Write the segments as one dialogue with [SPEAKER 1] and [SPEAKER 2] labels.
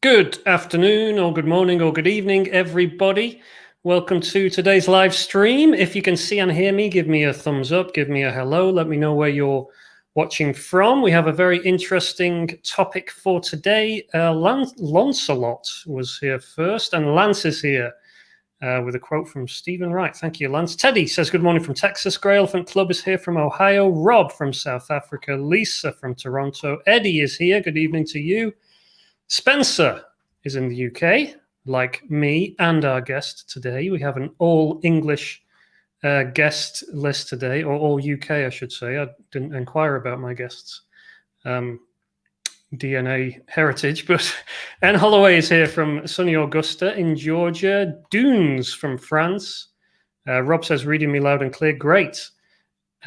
[SPEAKER 1] Good afternoon, or good morning, or good evening, everybody. Welcome to today's live stream. If you can see and hear me, give me a thumbs up, give me a hello. Let me know where you're watching from. We have a very interesting topic for today. Lancelot was here first, and Lance is here with a quote from Stephen Wright. Thank you, Lance. Teddy says, good morning from Texas. Grey Elephant Club is here from Ohio. Rob from South Africa. Lisa from Toronto. Eddie is here. Good evening to you. Spencer is in the UK, like me and our guest today. We have an all-English guest list today, or all UK, I should say. I didn't inquire about my guests' DNA heritage, but Anne Holloway is here from sunny Augusta in Georgia. Dunes from France. Rob says, reading me loud and clear. Great.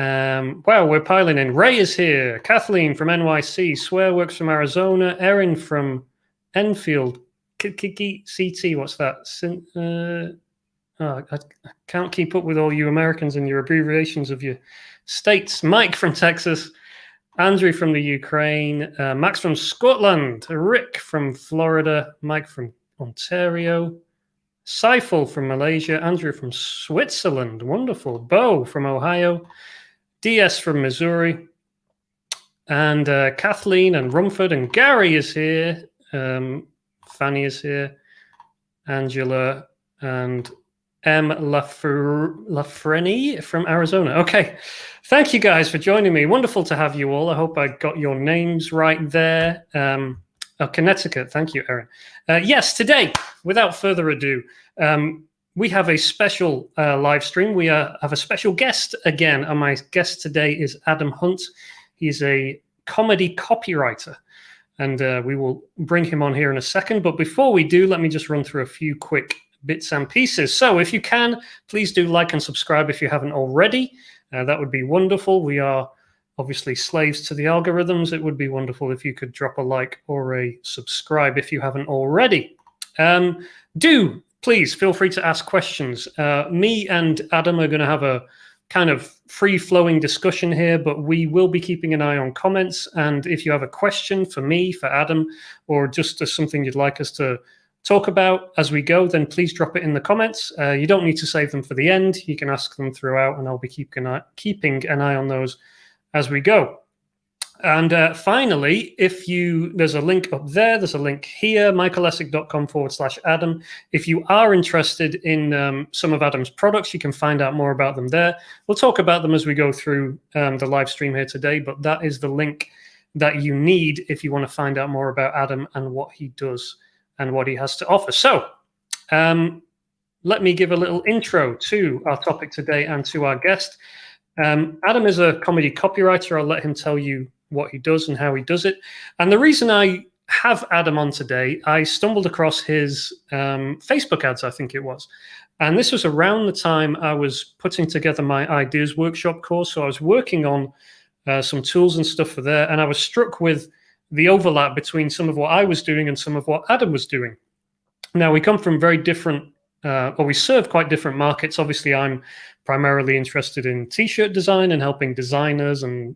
[SPEAKER 1] Wow, we're piling in. Ray is here. Kathleen from NYC. Swearworks from Arizona. Erin from Enfield. CT, what's that? I can't keep up with all you Americans and your abbreviations of your states. Mike from Texas. Andrew from the Ukraine. Max from Scotland. Rick from Florida. Mike from Ontario. Saiful from Malaysia. Andrew from Switzerland. Wonderful. Bo from Ohio. DS from Missouri, and Kathleen and Rumford and Gary is here. Fanny is here. Angela and M. Lafreni from Arizona. Okay, thank you guys for joining me. Wonderful to have you all. I hope I got your names right there. Connecticut. Thank you, Erin. Yes, today, without further ado, we have a special live stream. We have a special guest again, and my guest today is Adam Hunt. He's a comedy copywriter, and we will bring him on here in a second. But before we do, let me just run through a few quick bits and pieces. So if you can, please do like and subscribe if you haven't already. That would be wonderful. We are obviously slaves to the algorithms. It would be wonderful if you could drop a like or a subscribe if you haven't already. Please feel free to ask questions. Me and Adam are going to have a kind of free-flowing discussion here, but we will be keeping an eye on comments. And if you have a question for me, for Adam, or just something you'd like us to talk about as we go, then please drop it in the comments. You don't need to save them for the end. You can ask them throughout, and I'll be keeping an eye on those as we go. And finally, there's a link up there, there's a link here, michaelessick.com/Adam. If you are interested in some of Adam's products, you can find out more about them there. We'll talk about them as we go through the live stream here today, but that is the link that you need if you want to find out more about Adam and what he does and what he has to offer. So let me give a little intro to our topic today and to our guest. Adam is a comedy copywriter. I'll let him tell you what he does and how he does it. And the reason I have Adam on today, I stumbled across his Facebook ads, I think it was. And this was around the time I was putting together my ideas workshop course. So I was working on some tools and stuff for there. And I was struck with the overlap between some of what I was doing and some of what Adam was doing. Now, we come from very different, or we serve quite different markets. Obviously, I'm primarily interested in T-shirt design and helping designers and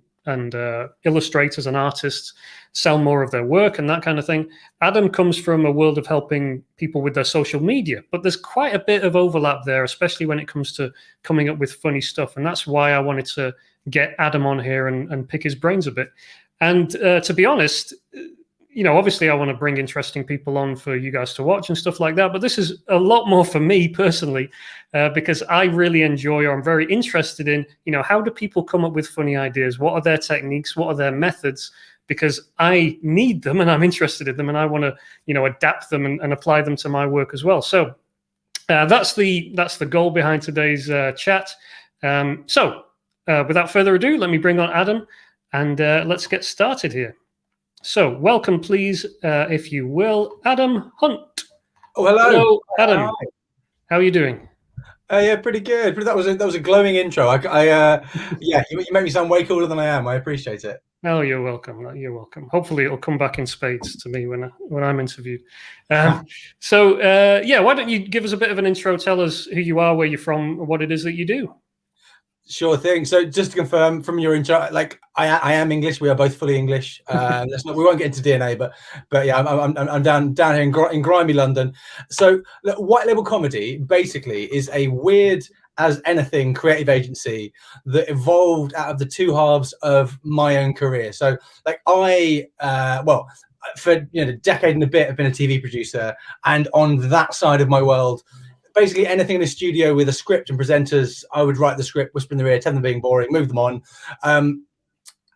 [SPEAKER 1] illustrators and artists sell more of their work and that kind of thing. Adam comes from a world of helping people with their social media, but there's quite a bit of overlap there, especially when it comes to coming up with funny stuff. And that's why I wanted to get Adam on here and pick his brains a bit. And to be honest, obviously I want to bring interesting people on for you guys to watch and stuff like that. But this is a lot more for me personally, because I really enjoy, or I'm very interested in, how do people come up with funny ideas? What are their techniques? What are their methods? Because I need them and I'm interested in them and I want to, adapt them and apply them to my work as well. So that's the goal behind today's chat. So without further ado, let me bring on Adam and let's get started here. So welcome, please, if you will, Adam Hunt.
[SPEAKER 2] Oh, hello.
[SPEAKER 1] Hello, Adam. How are you doing?
[SPEAKER 2] Yeah, pretty good. That was a glowing intro. Yeah, you make me sound way cooler than I am. I appreciate it.
[SPEAKER 1] Oh, you're welcome. You're welcome. Hopefully, it'll come back in spades to me when I'm interviewed. So, why don't you give us a bit of an intro? Tell us who you are, where you're from, what it is that you do.
[SPEAKER 2] Sure thing. So just to confirm from your intro, like I am English. We are both fully English. We won't get into DNA, but yeah, I'm down here in grimy London. So look, White Label Comedy basically is a weird as anything creative agency that evolved out of the two halves of my own career. So like well, for a decade and a bit, I've been a TV producer, and on that side of my world, basically anything in a studio with a script and presenters, I would write the script, whisper in their ear, tell them being boring, move them on.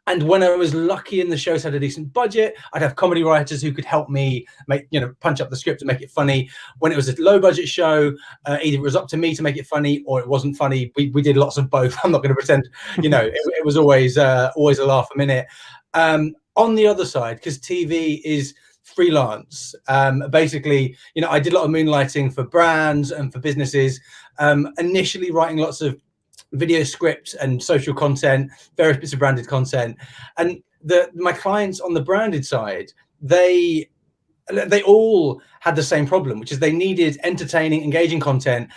[SPEAKER 2] And when I was lucky and the shows had a decent budget, I'd have comedy writers who could help me make, punch up the script and make it funny. When it was a low budget show, either it was up to me to make it funny or it wasn't funny. We did lots of both. I'm not going to pretend, it was always a laugh a minute. On the other side, because TV is freelance, basically, I did a lot of moonlighting for brands and for businesses, initially writing lots of video scripts and social content, various bits of branded content. And my clients on the branded side, they all had the same problem, which is they needed entertaining, engaging content.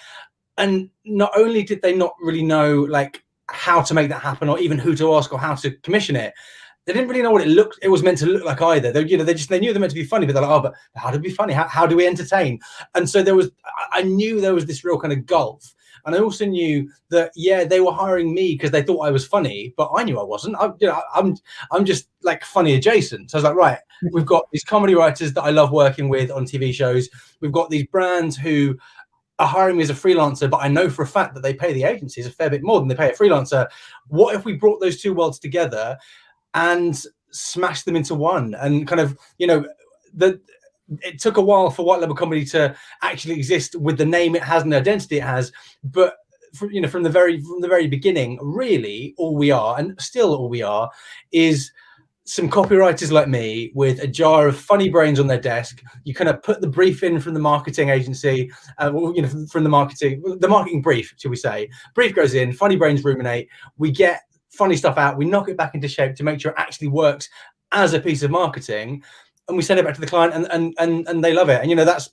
[SPEAKER 2] And not only did they not really know like how to make that happen or even who to ask or how to commission it, they didn't really know what it was meant to look like either. They knew they were meant to be funny, but they're like, oh, but how do we be funny? How do we entertain? And so I knew there was this real kind of gulf. And I also knew that, yeah, they were hiring me because they thought I was funny, but I knew I wasn't. I'm just like funny adjacent. So I was like, right, we've got these comedy writers that I love working with on TV shows. We've got these brands who are hiring me as a freelancer, but I know for a fact that they pay the agencies a fair bit more than they pay a freelancer. What if we brought those two worlds together and smashed them into one? And kind of, it took a while for White Label Comedy to actually exist with the name it has and the identity it has. But from the very beginning, really all we are, and still all we are, is some copywriters like me with a jar of funny brains on their desk. You kind of put the brief in from the marketing agency, from the marketing brief, shall we say. Brief goes in, funny brains ruminate. We get funny stuff out. We knock it back into shape to make sure it actually works as a piece of marketing. And we send it back to the client and they love it. And, that's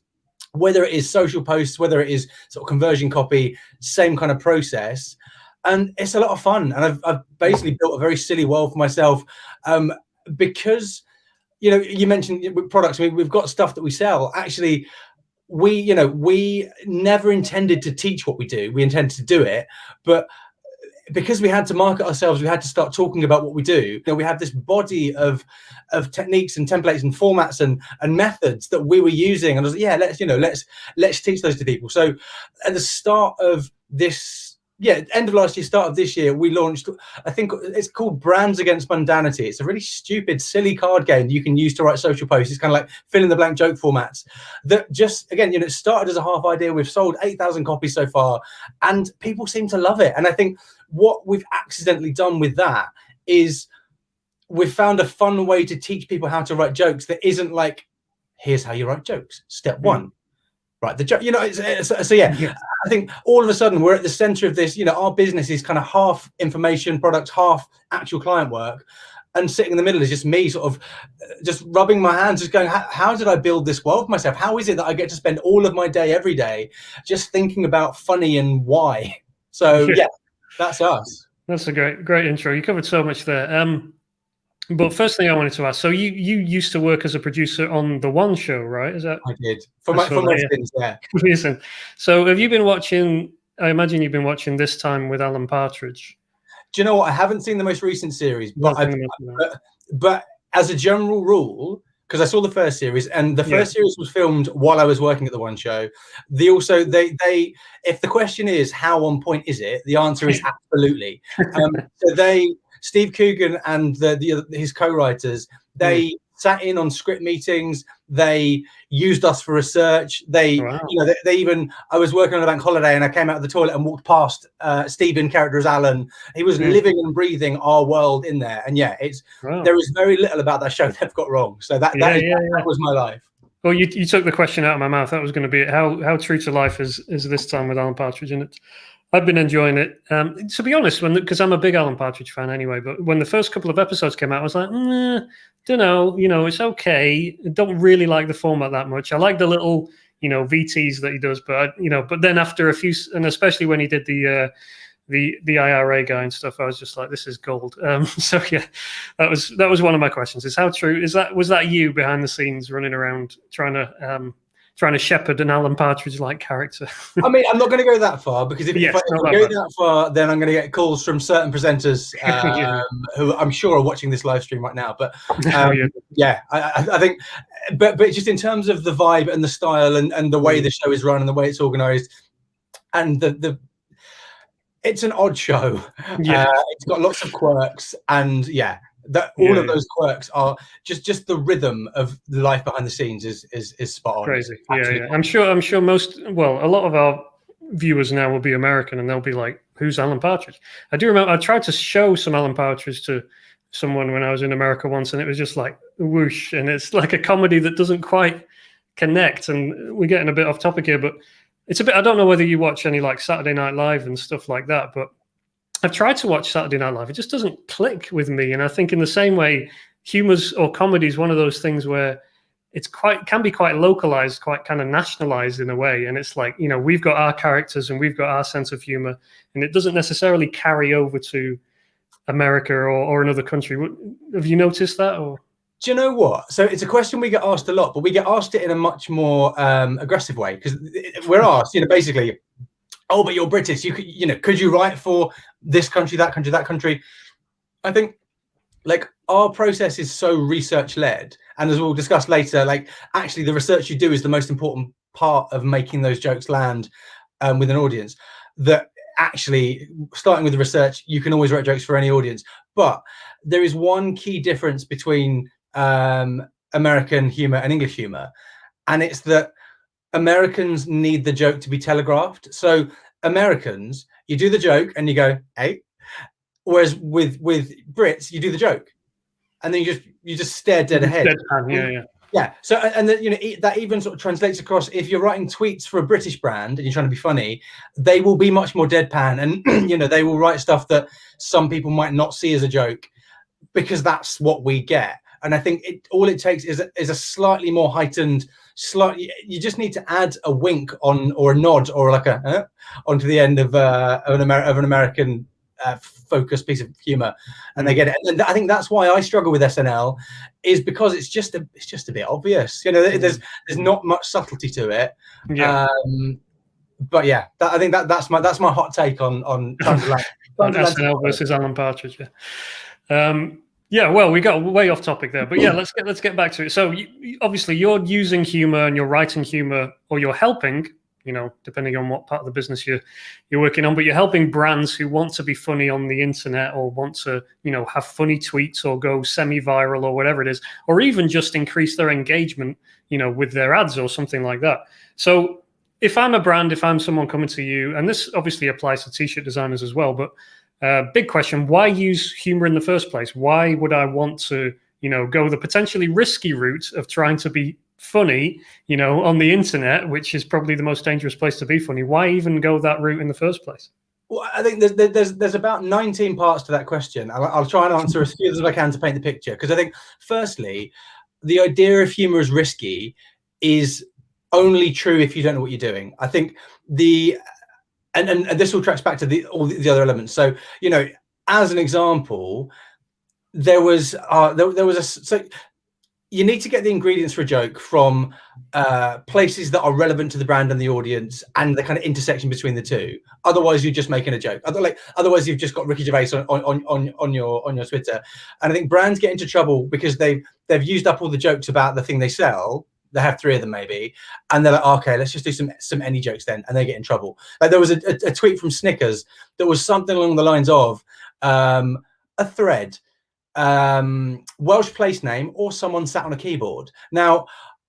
[SPEAKER 2] whether it is social posts, whether it is sort of conversion copy, same kind of process. And it's a lot of fun. And I've basically built a very silly world for myself because, you mentioned products. I mean, we've got stuff that we sell. Actually, we never intended to teach what we do. We intended to do it. But because we had to market ourselves, we had to start talking about what we do. We have this body of techniques and templates and formats and methods that we were using. And I was like, yeah, let's teach those to people. So at the start of this, end of last year, start of this year, we launched, I think it's called Brands Against Mundanity. It's a really stupid, silly card game that you can use to write social posts. It's kind of like fill in the blank joke formats that just, again, it started as a half idea. We've sold 8,000 copies so far and people seem to love it. And I think what we've accidentally done with that is we've found a fun way to teach people how to write jokes that isn't like, here's how you write jokes. Step one, write the joke. I think all of a sudden we're at the center of this. Our business is kind of half information products, half actual client work. And sitting in the middle is just me sort of just rubbing my hands, just going, how did I build this world for myself? How is it that I get to spend all of my day every day just thinking about funny and why? So, yeah. That's us.
[SPEAKER 1] That's a great intro. You covered so much there. But first thing I wanted to ask, so you used to work as a producer on The One Show, right? Is that?
[SPEAKER 2] I did. For my sins, yeah.
[SPEAKER 1] Listen, so have you been watching, I imagine you've been watching This Time with Alan Partridge.
[SPEAKER 2] Do you know what? I haven't seen the most recent series, but as a general rule, because I saw the first series, and the first series was filmed while I was working at The One Show. They if the question is how on point is it, the answer is absolutely. So Steve Coogan and his co-writers, they sat in on script meetings. They used us for research. They even, I was working on a bank holiday and I came out of the toilet and walked past Steve in character as Alan. He was living and breathing our world in there. And there is very little about that show they've got wrong. So that was my life.
[SPEAKER 1] Well, you took the question out of my mouth. That was going to be how true to life is This Time with Alan Partridge, and I've been enjoying it. To be honest, because I'm a big Alan Partridge fan anyway, but when the first couple of episodes came out, I was like, don't know, it's okay. I don't really like the format that much. I like the little, VTs that he does, but but then after a few, and especially when he did the the IRA guy and stuff, I was just like, this is gold. So yeah, that was one of my questions. Is how true was that you behind the scenes running around trying to shepherd an Alan Partridge-like character?
[SPEAKER 2] I mean, I'm not going to go that far, because if I go that far, then I'm going to get calls from certain presenters who I'm sure are watching this live stream right now. But yeah, I think, but just in terms of the vibe and the style and the way the show is run and the way it's organized, and it's an odd show. It's got lots of quirks, and all of those quirks are just the rhythm of the life behind the scenes is spot on.
[SPEAKER 1] Crazy. I'm sure a lot of our viewers now will be American, and they'll be like, who's Alan Partridge? I do remember I tried to show some Alan Partridge to someone when I was in America once, and it was just like whoosh, and it's like a comedy that doesn't quite connect. And we're getting a bit off topic here, but it's a bit, I don't know whether you watch any like Saturday Night Live and stuff like that, but I've tried to watch Saturday Night Live. It just doesn't click with me. And I think in the same way, humor's or comedy is one of those things where it's can be quite localized, quite kind of nationalized in a way. And it's like, we've got our characters and we've got our sense of humor, and it doesn't necessarily carry over to America or another country. Have you noticed that? Or?
[SPEAKER 2] Do you know what? So it's a question we get asked a lot, but we get asked it in a much more aggressive way, because we're asked, basically, oh, but you're British. Could you write for this country, that country, that country? I think like our process is so research led, and as we'll discuss later, like actually the research you do is the most important part of making those jokes land with an audience. That actually, starting with the research, you can always write jokes for any audience, but there is one key difference between American humor and English humor, and it's that Americans need the joke to be telegraphed. So Americans, you do the joke and you go, hey, whereas with Brits, you do the joke and then you just stare dead ahead. Yeah. So and then that even sort of translates across. If you're writing tweets for a British brand and you're trying to be funny, they will be much more deadpan, and they will write stuff that some people might not see as a joke, because that's what we get. And I think all it takes is a slightly more heightened, you just need to add a wink on, or a nod, or like a onto the end of an American focused piece of humor, and they get it. And I think that's why I struggle with SNL, is because it's just a bit obvious. There's not much subtlety to it. But yeah, I think that's my hot take on
[SPEAKER 1] SNL versus Alan Partridge. Yeah, well, we got way off topic there, but yeah, let's get back to it. So obviously you're using humor and you're writing humor, or you're helping, depending on what part of the business you're working on, but you're helping brands who want to be funny on the internet, or want to, have funny tweets, or go semi-viral, or whatever it is, or even just increase their engagement, with their ads or something like that. So if I'm a brand, if I'm someone coming to you, and this obviously applies to t-shirt designers as well, but big question, why use humor in the first place? Why would I want to, go the potentially risky route of trying to be funny, on the internet, which is probably the most dangerous place to be funny? Why even go that route in the first place?
[SPEAKER 2] Well, I think there's about 19 parts to that question. I'll try and answer as few as I can to paint the picture, because I think, firstly, the idea of humor as risky is only true if you don't know what you're doing. I think and this all tracks back to all the other elements. So, as an example, there was so you need to get the ingredients for a joke from places that are relevant to the brand and the audience, and the kind of intersection between the two. Otherwise, you're just making a joke. Otherwise, you've just got Ricky Gervais on your Twitter. And I think brands get into trouble because they've used up all the jokes about the thing they sell. They have 3 of them maybe, and they're like, okay, let's just do some any jokes then, and they get in trouble. Like there was a tweet from Snickers that was something along the lines of a thread, Welsh place name, or someone sat on a keyboard. Now,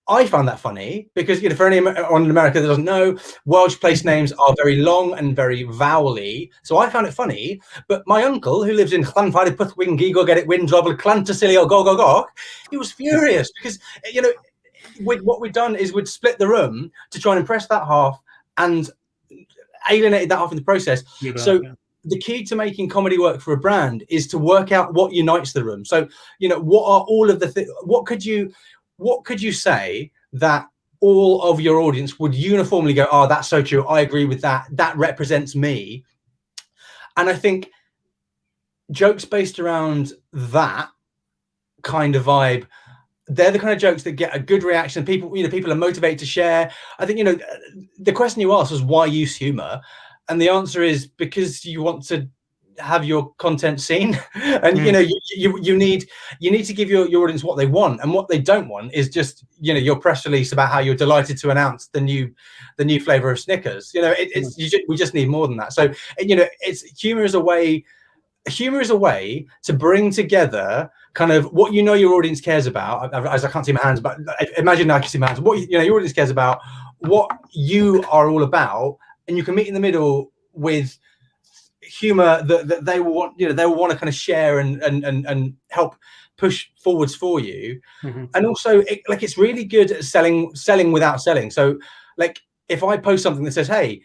[SPEAKER 2] I found that funny because, for anyone in America that doesn't know, Welsh place names are very long and very vowely. So I found it funny. But my uncle, who lives in Llanfair Pwthwyngi, go get it, Windrobl, Clantasilio, go, he was furious because, what we'd done is we'd split the room to try and impress that half and alienated that half in the process. The key to making comedy work for a brand is to work out what unites the room. So, what are all of the what could you say that all of your audience would uniformly go, oh, that's so true, I agree with that, that represents me. And I think jokes based around that kind of vibe, they're the kind of jokes that get a good reaction. People, people are motivated to share. I think, the question you asked was why use humor? And the answer is because you want to have your content seen. And you need to give your audience what they want, and what they don't want is just your press release about how you're delighted to announce the new flavor of Snickers. We just need more than that. So humor is a way to bring together kind of what your audience cares about. As I can't see my hands, but imagine I can see my hands. What your audience cares about, what you are all about, and you can meet in the middle with humor that they will want. They will want to kind of share and help push forwards for you. And also, it's really good at selling without selling. So, like, if I post something that says, "Hey,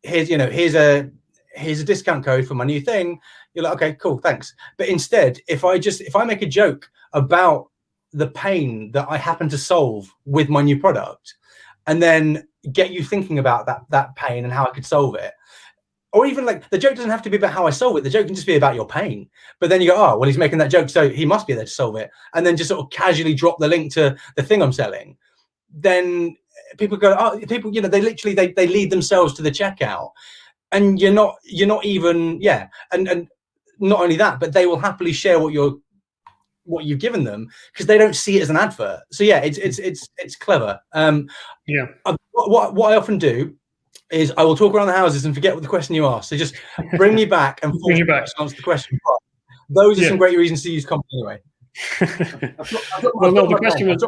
[SPEAKER 2] here's a discount code for my new thing," you're like, okay, cool, thanks. But instead, if I make a joke about the pain that I happen to solve with my new product, and then get you thinking about that pain and how I could solve it, or even like the joke doesn't have to be about how I solve it. The joke can just be about your pain. But then you go, oh, well, he's making that joke, so he must be there to solve it. And then just sort of casually drop the link to the thing I'm selling. Then people go, oh, people, they literally they lead themselves to the checkout. And you're not even, and not only that, but they will happily share what you've given them, because they don't see it as an advert. So it's clever. What I often do is I will talk around the houses and forget what the question you asked. So just bring me back and force me to answer the question. But those are some great reasons to use copy anyway.
[SPEAKER 1] The question was.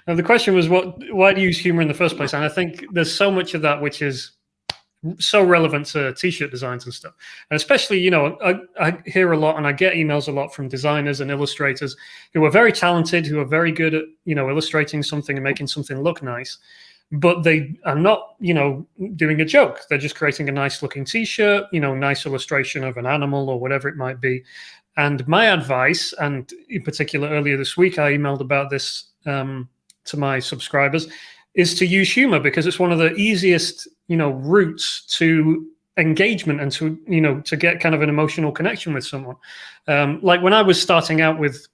[SPEAKER 1] Now, the question was, why do you use humor in the first place? And I think there's so much of that which is so relevant to t-shirt designs and stuff. And especially, I hear a lot and I get emails a lot from designers and illustrators who are very talented, who are very good at, illustrating something and making something look nice, but they are not, doing a joke. They're just creating a nice looking t-shirt, nice illustration of an animal or whatever it might be. And my advice, and in particular earlier this week, I emailed about this to my subscribers, is to use humor, because it's one of the easiest, routes to engagement and to get kind of an emotional connection with someone. Like when I was starting out with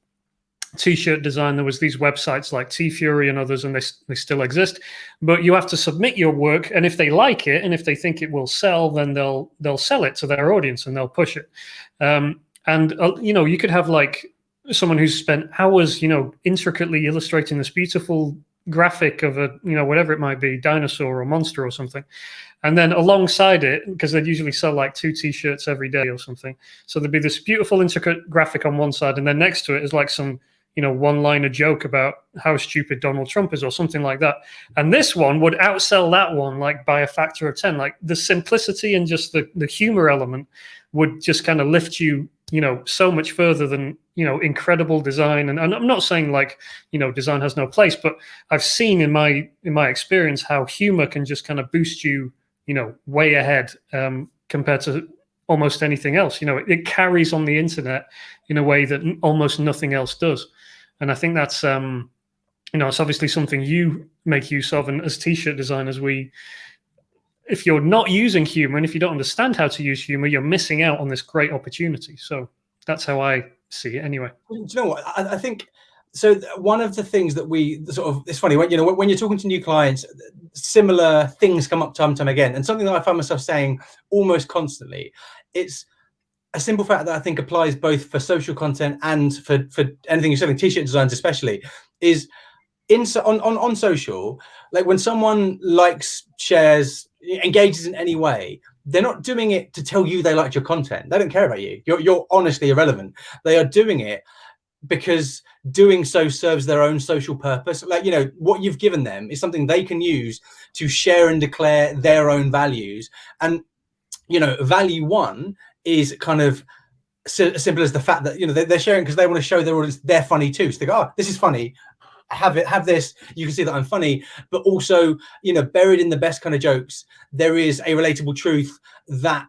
[SPEAKER 1] t-shirt design, there was these websites like T-Fury and others, and they still exist, but you have to submit your work, and if they like it and if they think it will sell, then they'll sell it to their audience and they'll push it. And you could have like someone who's spent hours, intricately illustrating this beautiful graphic of a, whatever it might be, dinosaur or monster or something. And then alongside it, because they'd usually sell like 2 t-shirts every day or something. So there'd be this beautiful intricate graphic on one side, and then next to it is like some, one-liner joke about how stupid Donald Trump is or something like that. And this one would outsell that one like by a factor of 10. Like the simplicity and just the humor element would just kind of lift you, so much further than, incredible design. And I'm not saying like, design has no place, but I've seen in my experience how humor can just kind of boost you, way ahead compared to almost anything else. It carries on the internet in a way that almost nothing else does. And I think that's, it's obviously something you make use of. And as t-shirt designers, if you're not using humor and if you don't understand how to use humor, you're missing out on this great opportunity. So that's how I see it anyway.
[SPEAKER 2] Do you know what? I think, so one of the things that we sort of, it's funny, when you're talking to new clients, similar things come up time and time again. And something that I find myself saying almost constantly, it's a simple fact that I think applies both for social content and for anything you're selling, t-shirt designs especially, is on social, like when someone likes, shares, engages in any way, they're not doing it to tell you they liked your content. They don't care about you. You're honestly irrelevant. They are doing it because doing so serves their own social purpose. Like, what you've given them is something they can use to share and declare their own values. And, value one is kind of as simple as the fact that, they're sharing because they want to show their audience they're funny too. So they go, oh, this is funny. Have this, you can see that I'm funny, but also, buried in the best kind of jokes, there is a relatable truth that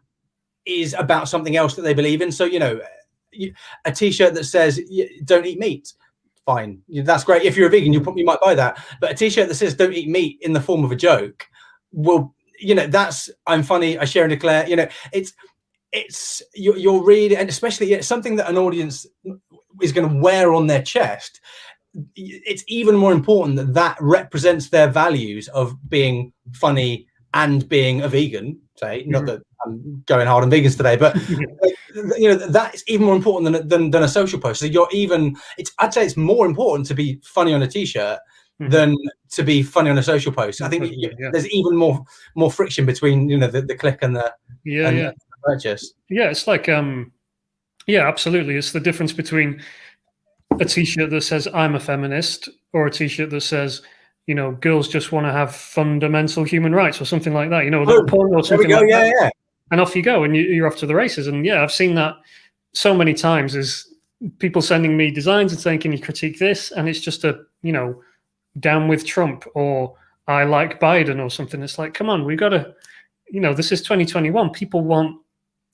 [SPEAKER 2] is about something else that they believe in. So, a t-shirt that says don't eat meat, fine, that's great. If you're a vegan, you might buy that. But a t-shirt that says don't eat meat in the form of a joke you know, that's I'm funny, I share and declare. You know, you're really, and especially it's something that an audience is going to wear on their chest. It's even more important that that represents their values of being funny and being a vegan. Say, not that I'm going hard on vegans today, but you know, that's even more important than a social post. So I'd say it's more important to be funny on a t-shirt than to be funny on a social post. I think there's even more friction between, you know, the click and the the purchase.
[SPEAKER 1] Yeah, it's like yeah, absolutely. It's the difference between a t-shirt that says I'm a feminist or a t-shirt that says, you know, girls just want to have fundamental human rights or something like that, you know, or something like that. And off you go, and you're off to the races. And yeah, I've seen that so many times, is people sending me designs and saying, can you critique this? And it's just a, you know, down with Trump, or I like Biden or something. It's like, come on, we've got to, you know, this is 2021. People want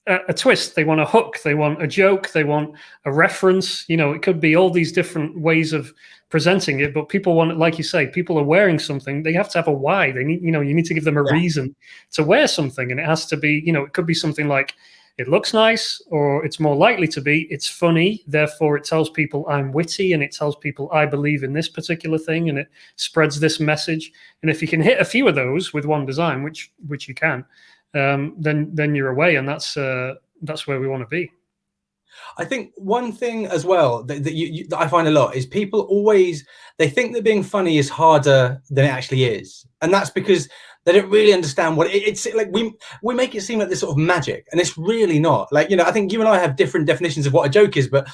[SPEAKER 1] a twist, they want a hook, they want a joke, they want a reference. You know, it could be all these different ways of presenting it, but people want, like you say, people are wearing something, they have to have a why. They need, you know, you need to give them a reason to wear something, and it has to be, you know, it could be something like it looks nice, or it's more likely to be it's funny, therefore it tells people I'm witty, and it tells people I believe in this particular thing, and it spreads this message. And if you can hit a few of those with one design, which you can, then you're away, and that's where we want to be.
[SPEAKER 2] I think one thing as well that I find a lot is people always, they think that being funny is harder than it actually is, and that's because they don't really understand what it's like. We make it seem like this sort of magic, and it's really not. Like, you know, I think you and I have different definitions of what a joke is, but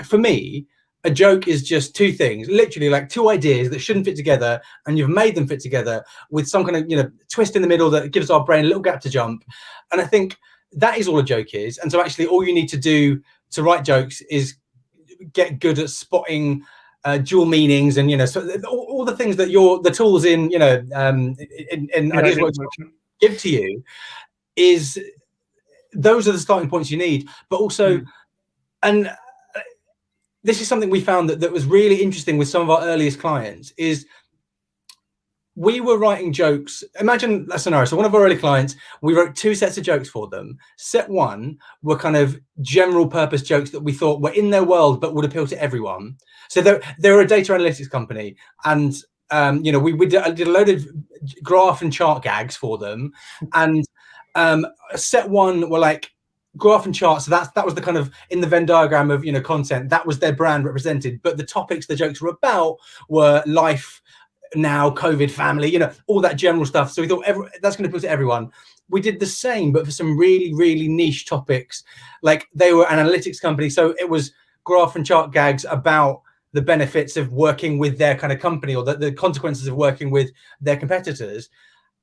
[SPEAKER 2] for me, a joke is just two things, literally like two ideas that shouldn't fit together, and you've made them fit together with some kind of, you know, twist in the middle that gives our brain a little gap to jump. And I think that is all a joke is. And so actually all you need to do to write jokes is get good at spotting dual meanings, and, you know, so all the things that the tools in, you know, in Ideas Workshop give to you, is those are the starting points you need. But also, and this is something we found that was really interesting with some of our earliest clients, is we were writing jokes. Imagine a scenario. So one of our early clients, we wrote 2 sets of jokes for them. Set 1 were kind of general purpose jokes that we thought were in their world but would appeal to everyone. So they're a data analytics company, and you know, we did a load of graph and chart gags for them. And set 1 were like graph and charts. So that was the kind of, in the Venn diagram of, you know, content, that was their brand represented. But the topics the jokes were about were life now, COVID, family, you know, all that general stuff. So we thought that's going to appeal to everyone. We did the same, but for some really, really niche topics. Like, they were an analytics company, so it was graph and chart gags about the benefits of working with their kind of company, or the consequences of working with their competitors.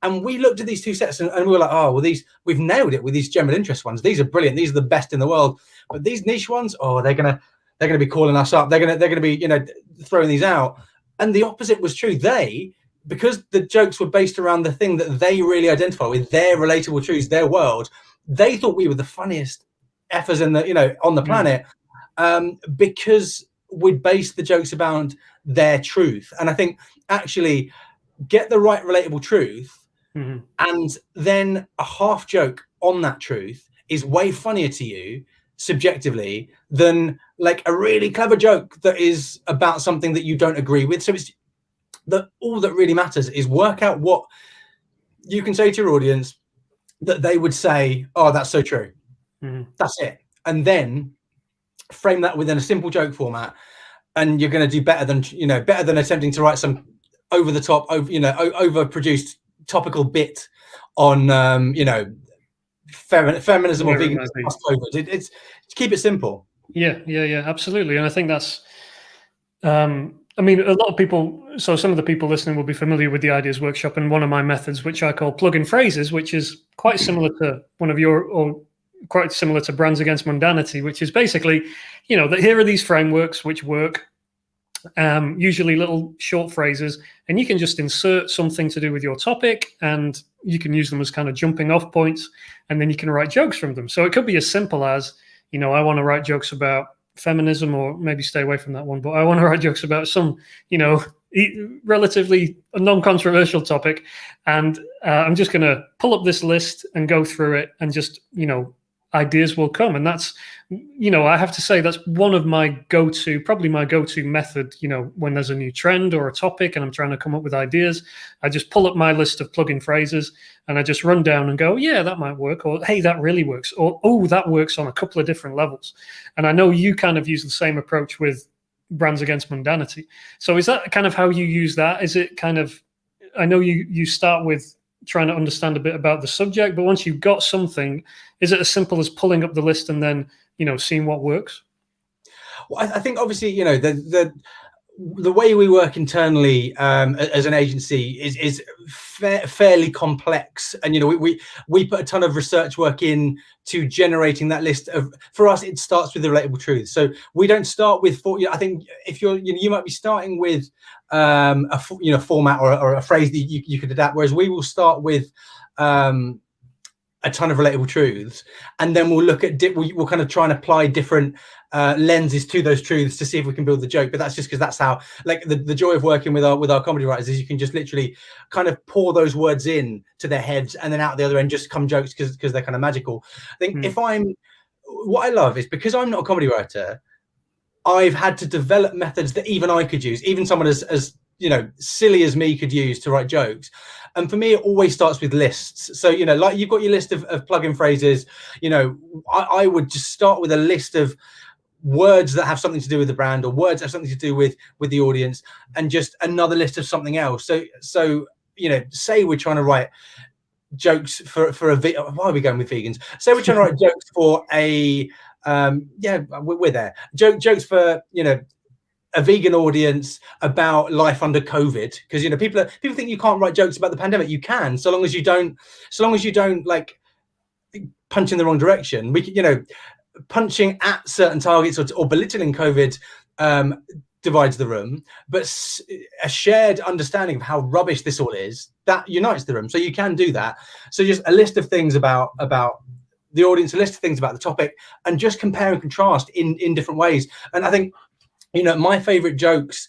[SPEAKER 2] And we looked at these 2 sets and we were like, oh, well, we've nailed it with these general interest ones. These are brilliant. These are the best in the world. But these niche ones, oh, they're gonna be calling us up. They're gonna be, you know, throwing these out. And the opposite was true. Because the jokes were based around the thing that they really identify with, their relatable truths, their world, they thought we were the funniest effers in the, you know, on the planet, because we'd based the jokes around their truth. And I think actually get the right relatable truth, and then a half joke on that truth is way funnier to you subjectively than like a really clever joke that is about something that you don't agree with. So it's all that really matters is work out what you can say to your audience that they would say, oh, that's so true. That's it. And then frame that within a simple joke format, and you're going to do better than attempting to write some over the top, overproduced topical bit on feminism or veganism. It's keep it simple.
[SPEAKER 1] Yeah, absolutely. And I think that's I mean, a lot of people, so some of the people listening will be familiar with the Ideas Workshop and one of my methods, which I call plug-in phrases, which is quite similar to quite similar to Brands Against Mundanity, which is basically, you know, that here are these frameworks which work, usually little short phrases, and you can just insert something to do with your topic, and you can use them as kind of jumping off points, and then you can write jokes from them. So it could be as simple as, you know, I want to write jokes about feminism, or maybe stay away from that one. But I want to write jokes about some, relatively non-controversial topic, and I'm just going to pull up this list and go through it, and just ideas will come. And that's, I have to say that's one of my probably my go-to method, when there's a new trend or a topic and I'm trying to come up with ideas. I just pull up my list of plugin phrases and I just run down and go, yeah, that might work, or hey, that really works, or oh, that works on a couple of different levels. And I know you kind of use the same approach with Brands Against Mundanity. So is that kind of how you use that? Is it kind of, I know you start with trying to understand a bit about the subject, but once you've got something, is it as simple as pulling up the list and then seeing what works?
[SPEAKER 2] Well, I think obviously the way we work internally as an agency is fairly complex, and we put a ton of research work in to generating that list of. For us, it starts with the relatable truth. So we don't start with. I think if you might be starting with a format or a phrase that you could adapt, whereas we will start with a ton of relatable truths, and then we'll look at we'll kind of try and apply different lenses to those truths to see if we can build the joke. But that's just because that's how, like, the joy of working with our comedy writers is you can just literally kind of pour those words in to their heads, and then out the other end just come jokes because they're kind of magical. I think what I love is, because I'm not a comedy writer, I've had to develop methods that even I could use, even someone as silly as me could use to write jokes. And for me, it always starts with lists. So, like you've got your list of plug-in phrases, I would just start with a list of words that have something to do with the brand, or words that have something to do with the audience, and just another list of something else. So say we're trying to write jokes for a why are we going with vegans? Say we're trying to write jokes for a we're there. Jokes for a vegan audience about life under COVID, because people think you can't write jokes about the pandemic. You can, so long as you don't like punch in the wrong direction. We can, punching at certain targets or belittling COVID divides the room, but a shared understanding of how rubbish this all is, that unites the room. So you can do that. So just a list of things about the audience, a list of things about the topic, and just compare and contrast in different ways. And I think my favorite jokes,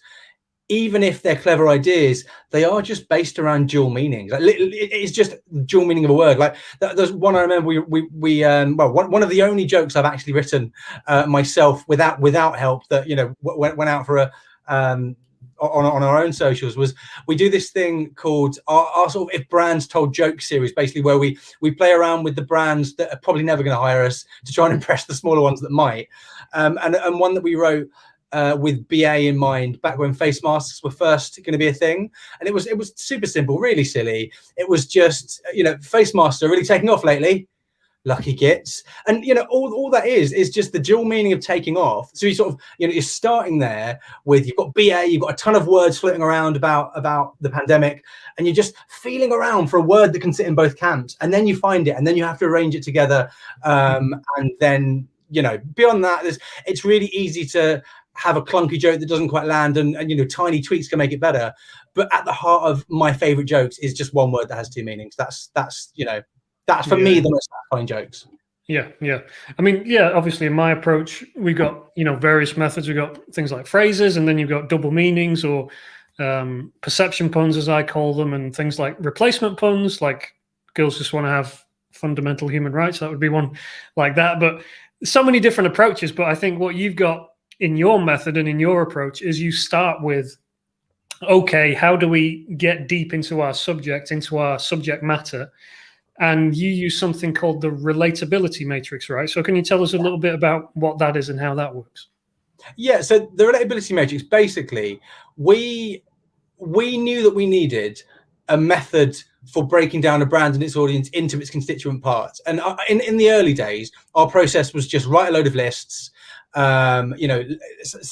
[SPEAKER 2] even if they're clever ideas, they are just based around dual meanings. Like, it's just dual meaning of a word. Like there's one I remember one of the only jokes I've actually written myself without help that went out for a on our own socials, was we do this thing called our sort of If Brands Told Jokes series, basically, where we play around with the brands that are probably never going to hire us to try and impress the smaller ones that might. And one that we wrote with BA in mind, back when face masks were first going to be a thing, and it was super simple, really silly. It was just face masks are really taking off lately, lucky gits. And all that is just the dual meaning of taking off. So you sort of you're starting there with, you've got BA, you've got a ton of words floating around about the pandemic, and you're just feeling around for a word that can sit in both camps, and then you find it, and then you have to arrange it together, and then beyond that, it's really easy to have a clunky joke that doesn't quite land, and tiny tweaks can make it better. But at the heart of my favorite jokes is just one word that has two meanings. That's for me the most satisfying jokes.
[SPEAKER 1] Yeah. I mean, obviously in my approach, we've got various methods. We've got things like phrases, and then you've got double meanings, or perception puns, as I call them, and things like replacement puns, like girls just want to have fundamental human rights. That would be one like that. But so many different approaches. But I think what you've got in your method and in your approach is you start with, okay, how do we get deep into our subject matter? And you use something called the Relatability Matrix, right? So can you tell us a little bit about what that is and how that works?
[SPEAKER 2] Yeah, so the Relatability Matrix, basically, we knew that we needed a method for breaking down a brand and its audience into its constituent parts. And in the early days, our process was just write a load of lists.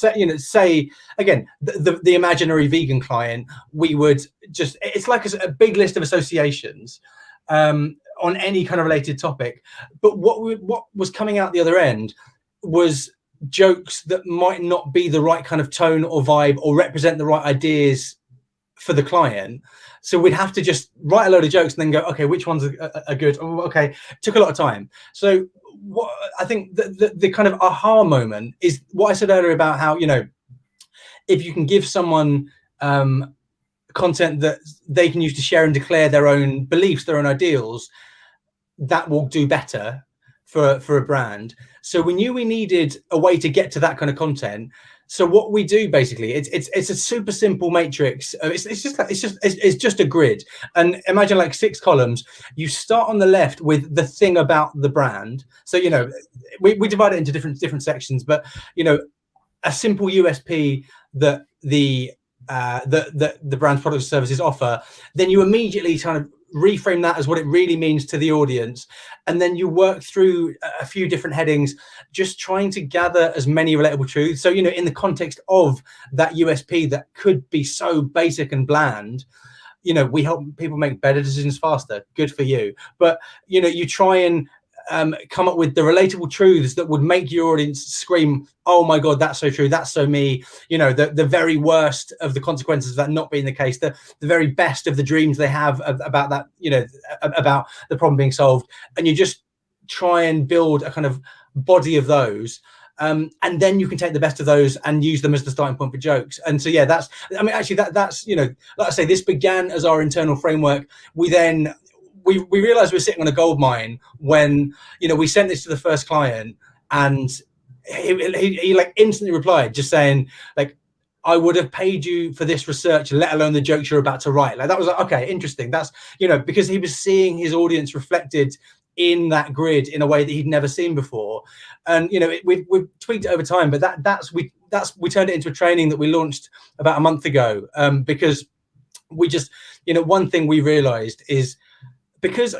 [SPEAKER 2] Say again, the imaginary vegan client, we would just, it's like a big list of associations on any kind of related topic. But what was coming out the other end was jokes that might not be the right kind of tone or vibe or represent the right ideas for the client. So we'd have to just write a load of jokes and then go, okay, which ones are good? Oh, okay, it took a lot of time. So what I think the kind of aha moment is what I said earlier about how, you know, if you can give someone content that they can use to share and declare their own beliefs, their own ideals, that will do better for a brand. So we knew we needed a way to get to that kind of content. So what we do basically, it's a super simple matrix. It's just a grid, and imagine like 6 columns. You start on the left with the thing about the brand. So, you know, we divide it into different sections, but, you know, a simple USP that the brand's products and services offer. Then you immediately kind of reframe that as what it really means to the audience, and then you work through a few different headings, just trying to gather as many relatable truths. So, you know, in the context of that USP that could be so basic and bland, you know, we help people make better decisions faster. Good for you. But, you know, you try and come up with the relatable truths that would make your audience scream, oh my God, that's so true, that's so me. You know, the very worst of the consequences of that not being the case, the very best of the dreams they have about that, you know, about the problem being solved. And you just try and build a kind of body of those. And then you can take the best of those and use them as the starting point for jokes. And so, yeah, that's, I mean, actually that's, you know, like I say, this began as our internal framework. We realized we were sitting on a gold mine when, you know, we sent this to the first client, and he like instantly replied, just saying like, I would have paid you for this research, let alone the jokes you're about to write. Like, that was like, okay, interesting. That's, you know, because he was seeing his audience reflected in that grid in a way that he'd never seen before. And, you know, we've tweaked it over time, but we turned it into a training that we launched about a month ago, because we just, you know, one thing we realized is, because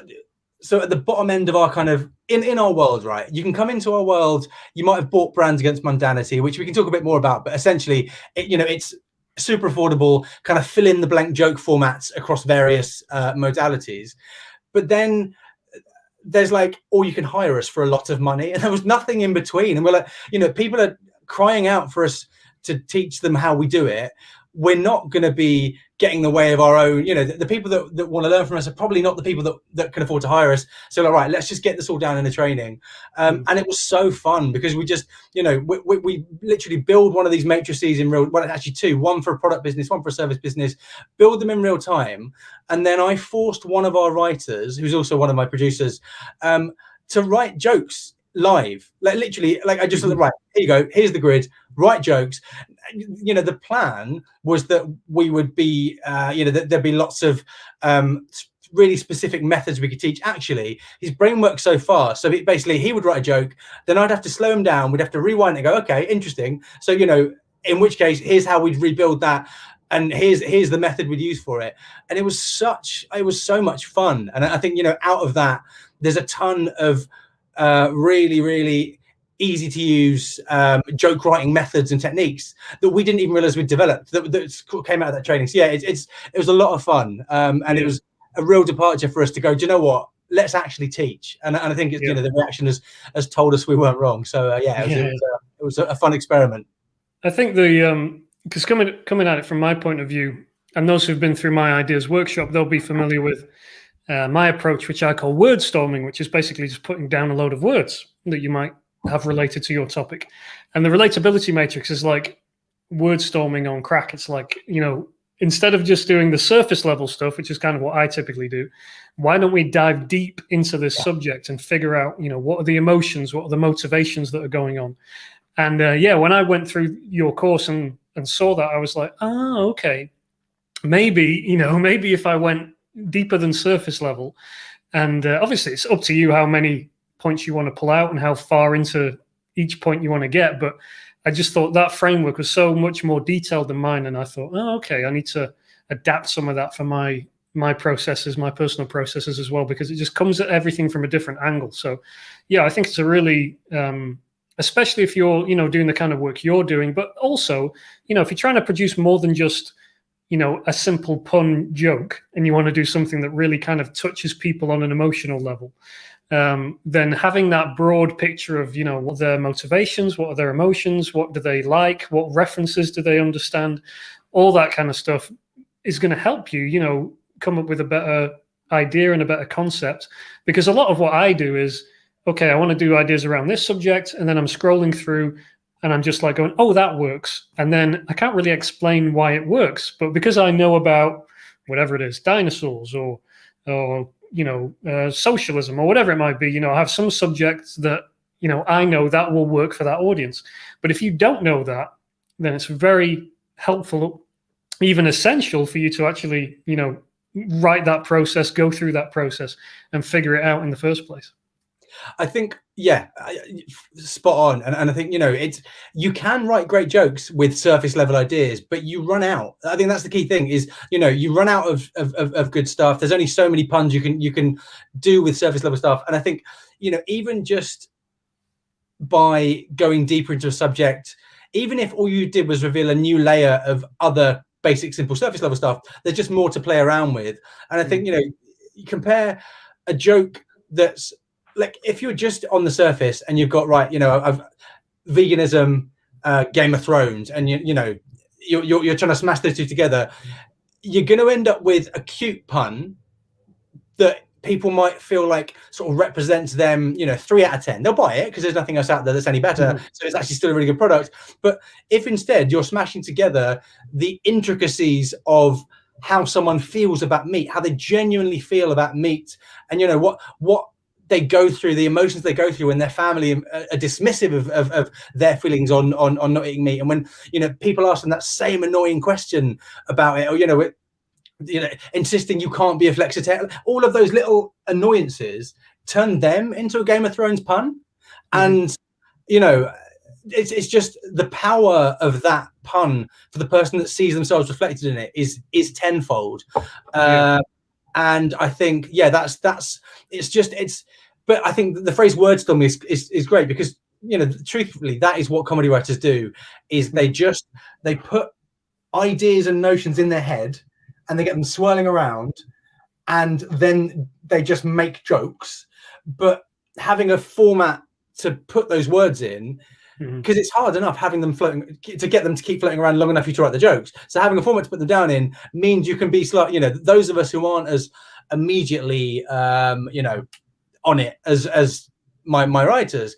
[SPEAKER 2] so at the bottom end of our kind of in our world, right, you can come into our world, you might have bought Brands Against Mundanity, which we can talk a bit more about, but essentially you know, it's super affordable, kind of fill in the blank joke formats across various modalities. But then there's like, or you can hire us for a lot of money, and there was nothing in between. And we're like, you know, people are crying out for us to teach them how we do it. We're not going to be getting in the way of our own, you know, the people that want to learn from us are probably not the people that can afford to hire us. So like, right, let's just get this all down in the training. And it was so fun because we just, you know, we literally build one of these matrices in real, well, actually 2, one for a product business, one for a service business, build them in real time. And then I forced one of our writers, who's also one of my producers, to write jokes live. Like literally, like I just said, right, here you go, here's the grid, write jokes. You know, the plan was that we would be, you know, that there'd be lots of really specific methods we could teach. Actually, his brain works so fast. So basically, he would write a joke, then I'd have to slow him down. We'd have to rewind and go, okay, interesting. So, you know, in which case, here's how we'd rebuild that, and here's the method we'd use for it. And it was so much fun. And I think, you know, out of that, there's a ton of really, really easy to use joke writing methods and techniques that we didn't even realize we'd developed that came out of that training. So yeah, it was a lot of fun, and it was a real departure for us to go, do you know what, let's actually teach. And I think it's, you know, the reaction has told us we weren't wrong. So it was a fun experiment.
[SPEAKER 1] I think because coming at it from my point of view, and those who've been through my ideas workshop, they'll be familiar with my approach, which I call wordstorming, which is basically just putting down a load of words that you might have related to your topic. And the relatability matrix is like wordstorming on crack. It's like, you know, instead of just doing the surface level stuff, which is kind of what I typically do, why don't we dive deep into this subject and figure out, you know, what are the emotions, what are the motivations that are going on? And when I went through your course and saw that, I was like, oh, okay, maybe if I went deeper than surface level, and obviously it's up to you how many points you want to pull out and how far into each point you want to get. But I just thought that framework was so much more detailed than mine. And I thought, oh, okay, I need to adapt some of that for my processes, my personal processes as well, because it just comes at everything from a different angle. So yeah, I think it's a really, especially if you're, you know, doing the kind of work you're doing, but also, you know, if you're trying to produce more than just, you know, a simple pun joke, and you want to do something that really kind of touches people on an emotional level, then having that broad picture of, you know, what are their motivations, what are their emotions, what do they like, what references do they understand, all that kind of stuff is going to help you, you know, come up with a better idea and a better concept. Because a lot of what I do is, okay, I want to do ideas around this subject, and then I'm scrolling through and I'm just like going, oh, that works. And then I can't really explain why it works. But because I know about whatever it is, dinosaurs or you know, socialism or whatever it might be, you know, I have some subjects that, you know, I know that will work for that audience. But if you don't know that, then it's very helpful, even essential, for you to actually, you know, write that process, go through that process and figure it out in the first place.
[SPEAKER 2] I think, yeah, spot on. And I think, you know, you can write great jokes with surface level ideas, but you run out. I think that's the key thing is, you know, you run out of good stuff. There's only so many puns you can do with surface level stuff. And I think, you know, even just by going deeper into a subject, even if all you did was reveal a new layer of other basic, simple surface level stuff, there's just more to play around with. And I think, you know, you compare a joke that's like, if you're just on the surface and you've got, right, you know, veganism, Game of Thrones, and you know, you're trying to smash those two together, you're going to end up with a cute pun that people might feel like sort of represents them, you know, 3 out of 10. They'll buy it because there's nothing else out there that's any better. So it's actually still a really good product. But if instead you're smashing together the intricacies of how someone feels about meat, how they genuinely feel about meat, and, you know, what they go through, the emotions they go through when their family are dismissive of their feelings on not eating meat, and when, you know, people ask them that same annoying question about it, or, you know, insisting you can't be a flexitarian, all of those little annoyances turn them into a Game of Thrones pun. And, you know, it's just the power of that pun for the person that sees themselves reflected in it is tenfold. And I think, yeah, but I think the phrase wordstorming is great because, you know, truthfully, that is what comedy writers do, is they put ideas and notions in their head and they get them swirling around, and then they just make jokes. But having a format to put those words in, because it's hard enough having them floating, to get them to keep floating around long enough for you to write the jokes. So having a format to put them down in means you can be slightly, you know, those of us who aren't as immediately, you know, on it as my writers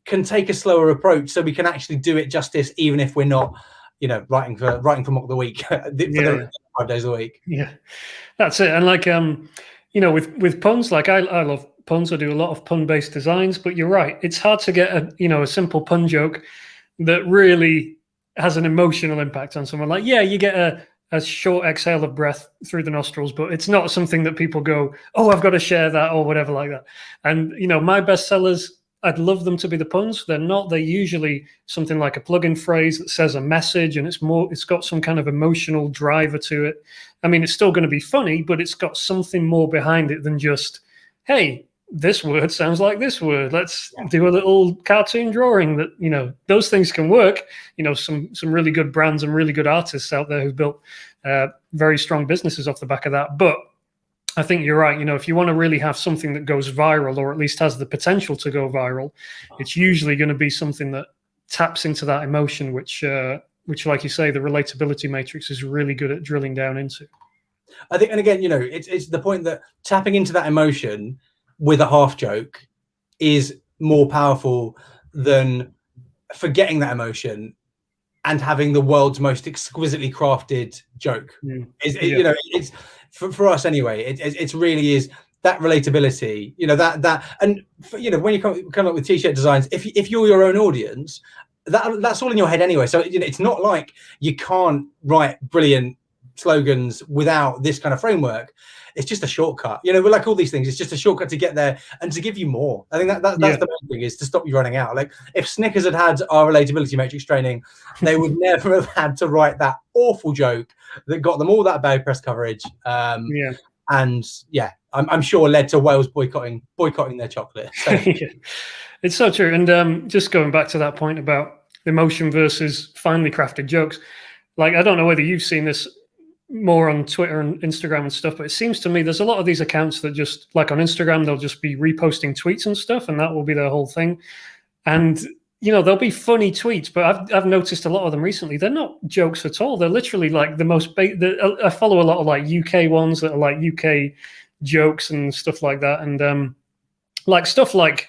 [SPEAKER 2] can take a slower approach, so we can actually do it justice, even if we're not, you know, writing for Mock the Week for the 5 days a week.
[SPEAKER 1] Yeah, that's it. And like, you know, with puns, like I love puns. I do a lot of pun-based designs, but you're right. It's hard to get a simple pun joke that really has an emotional impact on someone. Like, yeah, you get a short exhale of breath through the nostrils, but it's not something that people go, oh, I've got to share that or whatever like that. And, you know, my bestsellers, I'd love them to be the puns. They're not. They're usually something like a plug-in phrase that says a message, and it's got some kind of emotional driver to it. I mean, it's still going to be funny, but it's got something more behind it than just, hey, this word sounds like this word. Let's do a little cartoon drawing. That, you know, those things can work. You know, some really good brands and really good artists out there who've built very strong businesses off the back of that. But I think you're right. You know, if you want to really have something that goes viral, or at least has the potential to go viral, it's usually going to be something that taps into that emotion, which, like you say, the relatability matrix is really good at drilling down into.
[SPEAKER 2] I think, and again, you know, it's the point that tapping into that emotion with a half joke is more powerful than forgetting that emotion and having the world's most exquisitely crafted joke. You know, it's for us anyway. It really is that relatability. You know, that and you know, when you come up with t-shirt designs, if you're your own audience, that's all in your head anyway. So, you know, it's not like you can't write brilliant slogans without this kind of framework. It's just a shortcut. You know, we're like all these things. It's just a shortcut to get there and to give you more. I think that's the main thing, is to stop you running out. Like, if Snickers had our relatability matrix training, they would never have had to write that awful joke that got them all that bad press coverage. And I'm sure led to Wales boycotting their chocolate. So.
[SPEAKER 1] It's so true. And just going back to that point about emotion versus finely crafted jokes, like, I don't know whether you've seen this more on Twitter and Instagram and stuff, but it seems to me there's a lot of these accounts that just, like on Instagram, they'll just be reposting tweets and stuff, and that will be their whole thing. And there'll be funny tweets, but I've noticed a lot of them recently. They're not jokes at all. They're literally like the most. I follow a lot of like UK ones that are like UK jokes and stuff like that, and like stuff like,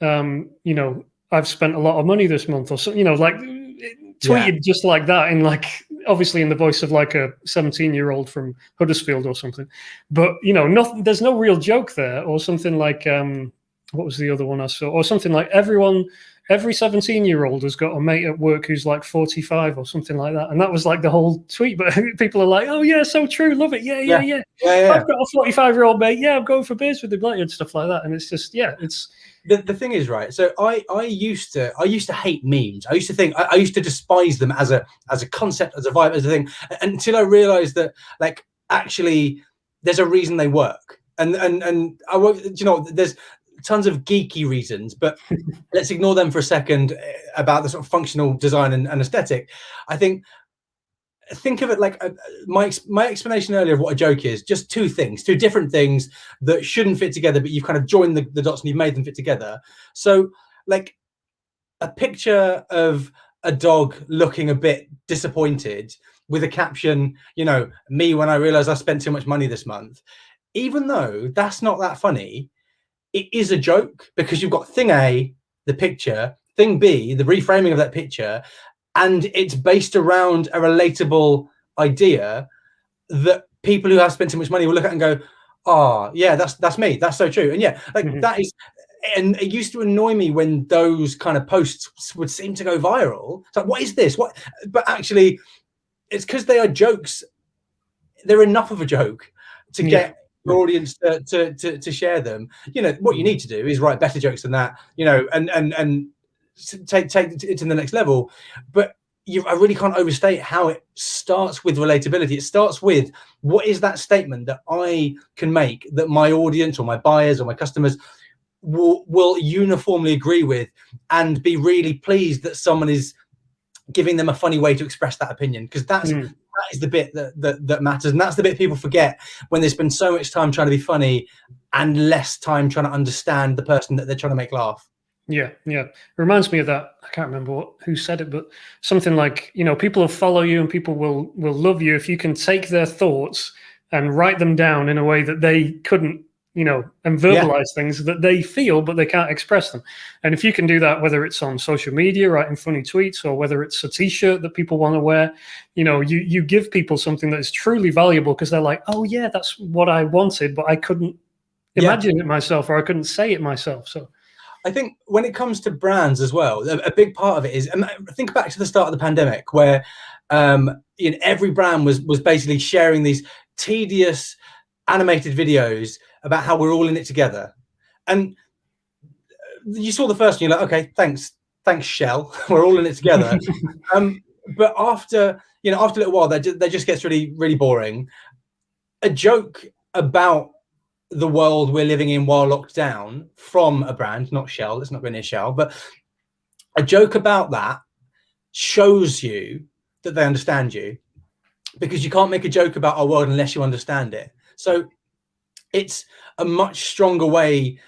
[SPEAKER 1] I've spent a lot of money this month, or so, like tweeted just like that, in like obviously in the voice of like a 17-year-old from Huddersfield or something. But nothing. There's no real joke there, or something like what was the other one I saw, or something like every 17-year-old has got a mate at work who's like 45 or something like that. And that was like the whole tweet. But people are like, oh, yeah, so true. Love it. Yeah. I've got a 45-year-old mate. Yeah, I'm going for beers with him and stuff like that. And it's just, it's.
[SPEAKER 2] The thing is, right, so I used to hate memes. I used to think, I used to despise them as a concept, as a vibe, as a thing, until I realized that, like, actually there's a reason they work. And I won't, there's tons of geeky reasons, but let's ignore them for a second about the sort of functional design and aesthetic. I think of it like my explanation earlier of what a joke is, just two different things that shouldn't fit together, but you've kind of joined the dots and you've made them fit together. So like a picture of a dog looking a bit disappointed with a caption, me when I realized I spent too much money this month, even though that's not that funny, it is a joke, because you've got thing A, the picture, thing B, the reframing of that picture, and it's based around a relatable idea that people who have spent too much money will look at and go, oh yeah, that's me, that's so true. And yeah, like that is, and it used to annoy me when those kind of posts would seem to go viral. It's like, what is this? What? But actually, it's because they are jokes. They're enough of a joke to get your audience to share them. What you need to do is write better jokes than that, and take it to the next level. But I really can't overstate how it starts with relatability. It starts with, what is that statement that I can make that my audience or my buyers or my customers will uniformly agree with, and be really pleased that someone is giving them a funny way to express that opinion, because that is the bit that matters, and that's the bit people forget when they spend so much time trying to be funny and less time trying to understand the person that they're trying to make laugh.
[SPEAKER 1] Yeah. It reminds me of that. I can't remember who said it, but something like, people will follow you and people will love you if you can take their thoughts and write them down in a way that they couldn't, and verbalize things that they feel, but they can't express them. And if you can do that, whether it's on social media, writing funny tweets, or whether it's a t-shirt that people want to wear, you give people something that is truly valuable, because they're like, oh yeah, that's what I wanted, but I couldn't imagine it myself, or I couldn't say it myself. So
[SPEAKER 2] I think when it comes to brands as well, a big part of it is, think back to the start of the pandemic, where every brand was basically sharing these tedious animated videos about how we're all in it together. And you saw the first one, you're like, okay, thanks Shell, we're all in it together. But after a little while, that just gets really, really boring. A joke about the world we're living in while locked down from a brand, not Shell, let's not go near Shell, but a joke about that shows you that they understand you, because you can't make a joke about our world unless you understand it. So it's a much stronger way,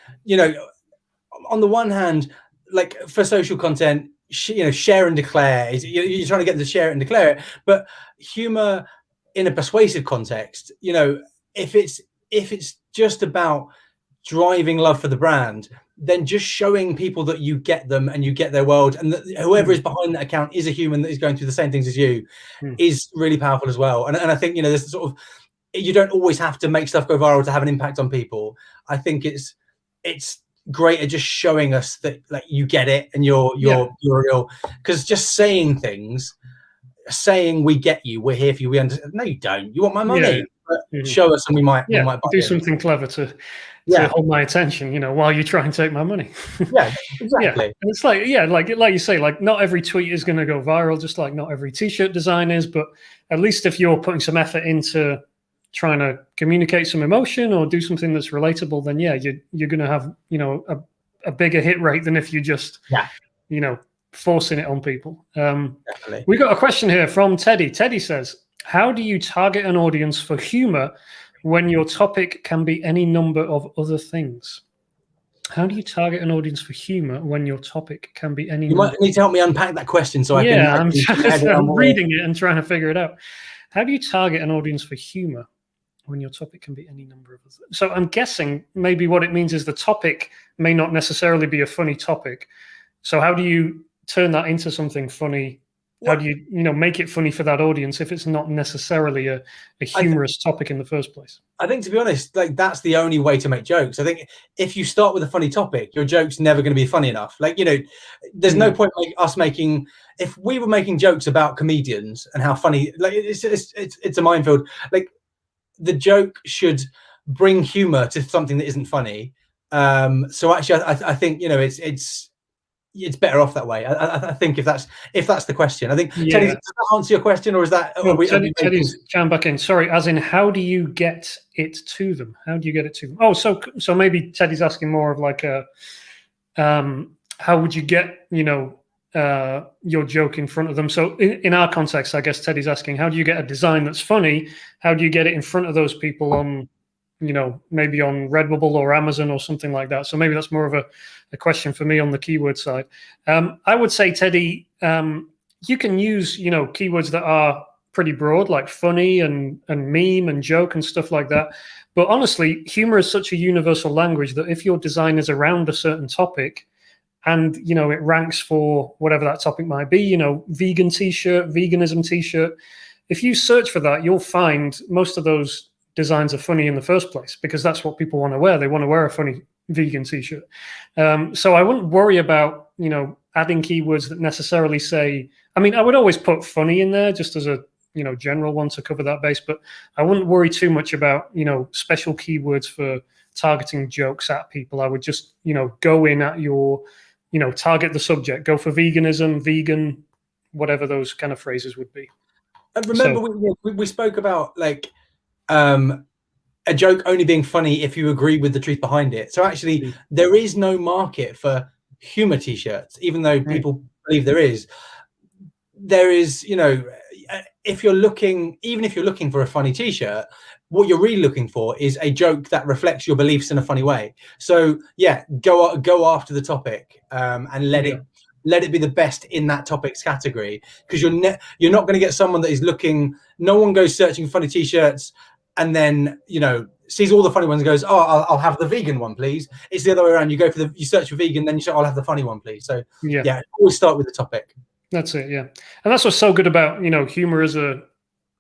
[SPEAKER 2] on the one hand, like for social content, share and declare, you're trying to get them to share it and declare it. But humor in a persuasive context, if it's just about driving love for the brand, then just showing people that you get them and you get their world, and that whoever is behind that account is a human that is going through the same things as you, is really powerful as well. And I think, there's sort of, you don't always have to make stuff go viral to have an impact on people. I think it's great at just showing us that, like, you get it and you're real, because just saying we get you, we're here for you, we understand. No, you don't. You want my money. But show us and we might buy
[SPEAKER 1] do something clever to hold my attention, while you try and take my money.
[SPEAKER 2] Yeah, exactly.
[SPEAKER 1] And it's like, like you say, like, not every tweet is going to go viral, just like not every t-shirt design is, but at least if you're putting some effort into trying to communicate some emotion or do something that's relatable, then you're going to have a bigger hit rate than if you just forcing it on people. We got a question here from Teddy. Teddy says, how do you target an audience for humor when your topic can be any number of other things? How do you target an audience for humor when your topic can be any
[SPEAKER 2] You
[SPEAKER 1] number?
[SPEAKER 2] might need to help me unpack that question so I can
[SPEAKER 1] I'm
[SPEAKER 2] I'm
[SPEAKER 1] reading it and trying to figure it out. How do you target an audience for humor when your topic can be any number of others? So I'm guessing maybe what it means is the topic may not necessarily be a funny topic. So how do you turn that into something funny? How do you make it funny for that audience if it's not necessarily a humorous topic in the first place?
[SPEAKER 2] I think, to be honest, like that's the only way to make jokes. I think if you start with a funny topic, your joke's never going to be funny enough. Like, there's no point us making, if we were making jokes about comedians and how funny, like it's a minefield. Like the joke should bring humor to something that isn't funny. So actually, I think it's better off that way. I think if that's the question. I think Teddy, does that answer your question, or is that?
[SPEAKER 1] No, Teddy's come back in. Sorry, as in, how do you get it to them? How do you get it to them? Oh, so maybe Teddy's asking more of like a, how would you get your joke in front of them? So in our context, I guess Teddy's asking, how do you get a design that's funny? How do you get it in front of those people on, maybe on Redbubble or Amazon or something like that? So maybe that's more of a question for me on the keyword side. I would say, Teddy, you can use, keywords that are pretty broad, like funny and meme and joke and stuff like that. But honestly, humor is such a universal language that if your design is around a certain topic and, it ranks for whatever that topic might be, vegan t-shirt, veganism t-shirt, if you search for that, you'll find most of those designs are funny in the first place because that's what people want to wear. They want to wear a funny vegan t-shirt. So I wouldn't worry about, adding keywords that necessarily say, I mean, I would always put funny in there just as a, general one to cover that base, but I wouldn't worry too much about, special keywords for targeting jokes at people. I would just, go in at your, target the subject, go for veganism, vegan, whatever those kind of phrases would be.
[SPEAKER 2] And remember, we spoke about like, a joke only being funny if you agree with the truth behind it. So actually, there is no market for humor t-shirts, even though people believe there is. There is, if you're looking for a funny t-shirt, what you're really looking for is a joke that reflects your beliefs in a funny way. So yeah, go after the topic and let it be the best in that topic's category, because you're not going to get someone that is looking. No one goes searching for funny t-shirts and then sees all the funny ones and goes, oh, I'll have the vegan one, please. It's the other way around. You search for vegan, then you say, I'll have the funny one, please. So yeah, always start with the topic.
[SPEAKER 1] That's it. Yeah. And that's what's so good about, humor as an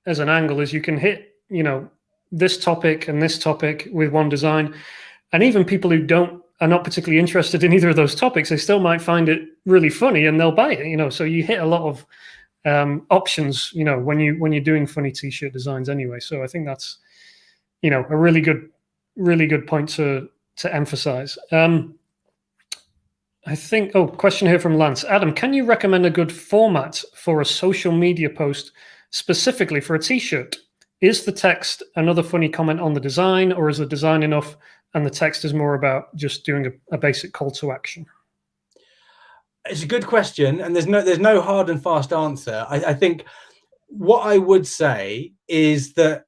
[SPEAKER 1] angle is you can hit, this topic and this topic with one design. And even people who are not particularly interested in either of those topics, they still might find it really funny and they'll buy it, so you hit a lot of options, when you're doing funny t-shirt designs anyway. So I think that's, a really good point to emphasize. I think, question here from Lance. Adam, can you recommend a good format for a social media post specifically for a t-shirt? Is the text another funny comment on the design, or is the design enough and the text is more about just doing a basic call to action?
[SPEAKER 2] It's a good question, and there's no hard and fast answer. I think what I would say is that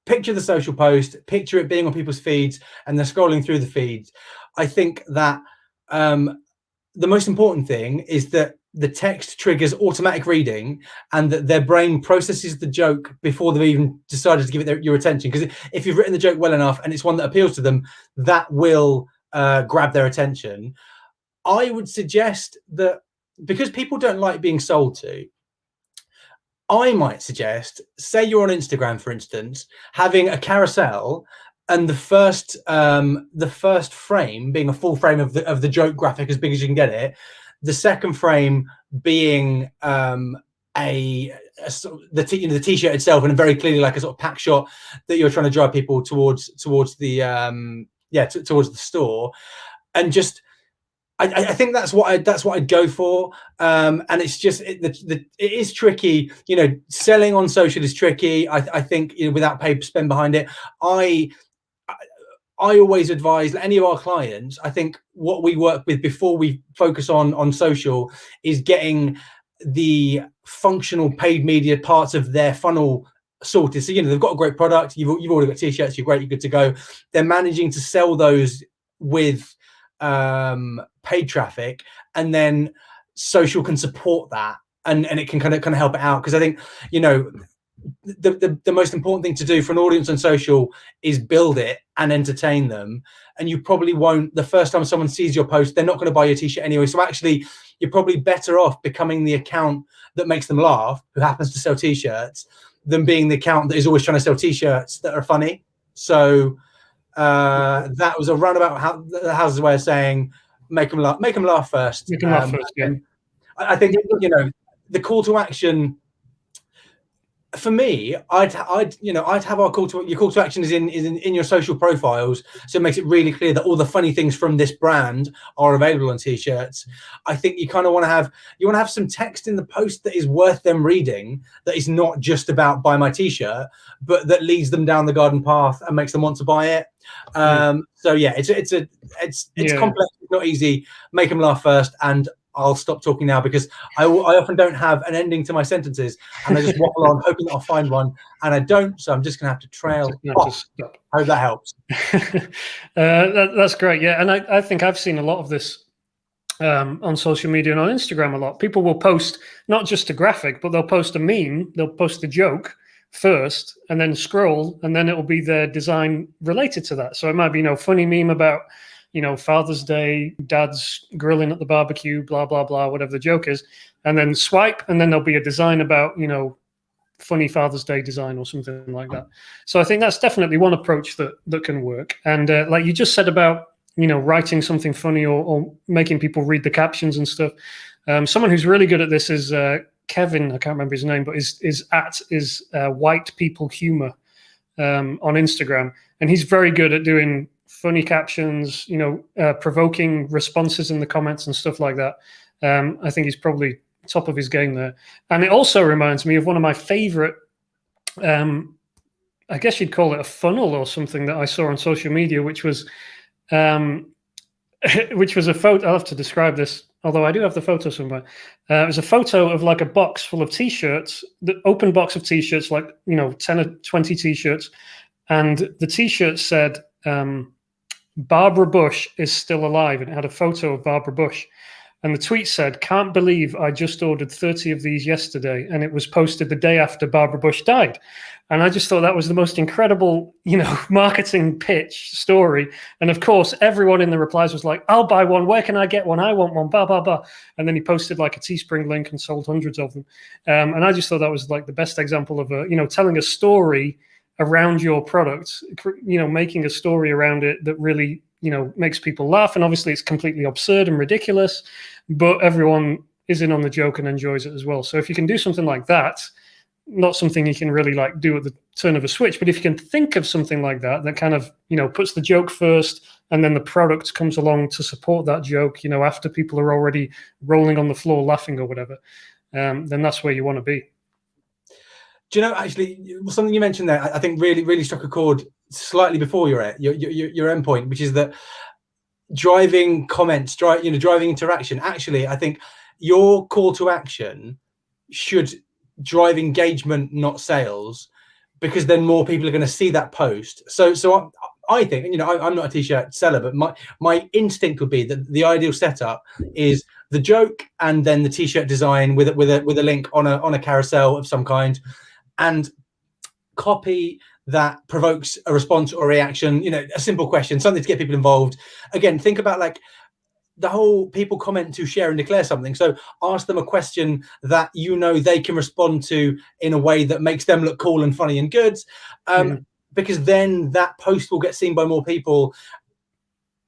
[SPEAKER 2] picture the social post, picture it being on people's feeds, and they're scrolling through the feeds. I think that the most important thing is that the text triggers automatic reading and that their brain processes the joke before they've even decided to give it your attention. Because if you've written the joke well enough and it's one that appeals to them, that will grab their attention. I would suggest that, because people don't like being sold to, I might suggest, say you're on Instagram, for instance, having a carousel and the first frame being a full frame of the joke graphic as big as you can get it, the second frame being the t-shirt itself, and very clearly like a sort of pack shot that you're trying to drive people towards the towards the store. And just I think that's what I'd go for. And it's just it is tricky, selling on social is tricky. I think without pay spend behind it. I always advise any of our clients, I think what we work with before we focus on social is getting the functional paid media parts of their funnel sorted. So, you know, they've got a great product. You've already got T-shirts. You're great. You're good to go. They're managing to sell those with paid traffic, and then social can support that, and it can kind of help it out. Because I think, you know, the most important thing to do for an audience on social is build it and entertain them. And you probably won't, the first time someone sees your post, they're not going to buy your T-shirt anyway. So actually, you're probably better off becoming the account that makes them laugh, who happens to sell T-shirts, than being the account that is always trying to sell T-shirts that are funny. So that was a roundabout how's the way of saying make them laugh first.
[SPEAKER 1] Make them laugh first, yeah.
[SPEAKER 2] I think, you know, the call to action for me, I'd have our your call to action is in your social profiles, so it makes it really clear that all the funny things from this brand are available on T-shirts. I think you kind of want to have some text in the post that is worth them reading, that is not just about buy my T-shirt, but that leads them down the garden path and makes them want to buy it. So yeah, it's complex, it's not easy. Make them laugh first, and I'll stop talking now because I often don't have an ending to my sentences, and I just waffle on hoping that I'll find one, and I don't, so I'm just going to have to trail off. I hope that helps.
[SPEAKER 1] That's great, yeah. And I think I've seen a lot of this on social media and on Instagram a lot. People will post not just a graphic, but they'll post a meme, they'll post a joke first, and then scroll, and then it will be their design related to that. So it might be, you know, funny meme about, you know, Father's Day, dad's grilling at the barbecue, blah, blah, blah, whatever the joke is. And then swipe, and then there'll be a design about, you know, funny Father's Day design or something like that. So I think that's definitely one approach that can work. And like you just said about, you know, writing something funny or making people read the captions and stuff. Someone who's really good at this is Kevin, I can't remember his name, but is White People Humor on Instagram. And he's very good at doing funny captions, you know, provoking responses in the comments and stuff like that. I think he's probably top of his game there. And it also reminds me of one of my favorite, I guess you'd call it a funnel or something that I saw on social media, which was a photo. I'll have to describe this, although I do have the photo somewhere. It was a photo of like a box full of T-shirts, the open box of T-shirts, like, you know, 10 or 20 T-shirts. And the T-shirt said, Barbara Bush is still alive, and it had a photo of Barbara Bush. And the tweet said, can't believe I just ordered 30 of these yesterday, and it was posted the day after Barbara Bush died. And I just thought that was the most incredible, you know, marketing pitch story. And of course, everyone in the replies was like, I'll buy one. Where can I get one? I want one, blah, blah, blah. And then he posted like a Teespring link and sold hundreds of them. And I just thought that was like the best example of you know, telling a story around your product, you know, making a story around it that really, you know, makes people laugh. And obviously it's completely absurd and ridiculous, but everyone is in on the joke and enjoys it as well. So if you can do something like that, not something you can really like do at the turn of a switch, but if you can think of something like that, that kind of, you know, puts the joke first, and then the product comes along to support that joke, you know, after people are already rolling on the floor laughing or whatever, then that's where you want to be.
[SPEAKER 2] Do you know, actually, something you mentioned there, I think really struck a chord slightly before your end point, which is that driving comments, driving interaction. Actually, I think your call to action should drive engagement, not sales, because then more people are going to see that post. So I think, you know, I'm not a T-shirt seller, but my instinct would be that the ideal setup is the joke and then the T-shirt design with a link on a carousel of some kind, and copy that provokes a response or a reaction, you know, a simple question, something to get people involved. Again, think about like the whole people comment to share and declare something. So ask them a question that, you know, they can respond to in a way that makes them look cool and funny and good. Because then that post will get seen by more people.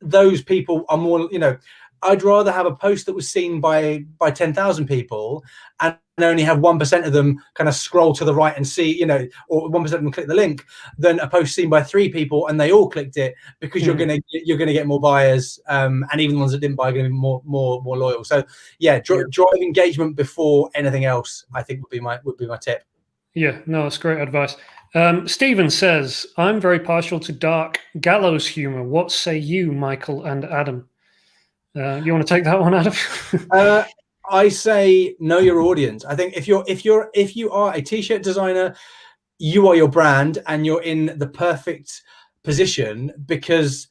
[SPEAKER 2] Those people are more, you know, I'd rather have a post that was seen by 10,000 people and only have 1% of them kind of scroll to the right and see, you know, or 1% of them click the link, than a post seen by 3 people and they all clicked it, because you're gonna get more buyers, and even the ones that didn't buy are gonna be more loyal. So yeah, drive engagement before anything else, I think would be my tip. Yeah,
[SPEAKER 1] no, that's great advice. Stephen says, I'm very partial to dark Gallows humor. What say you, Michael and Adam? You want to take that one, Adam?
[SPEAKER 2] I say know your audience. I think if you are a T-shirt designer, you are your brand and you're in the perfect position because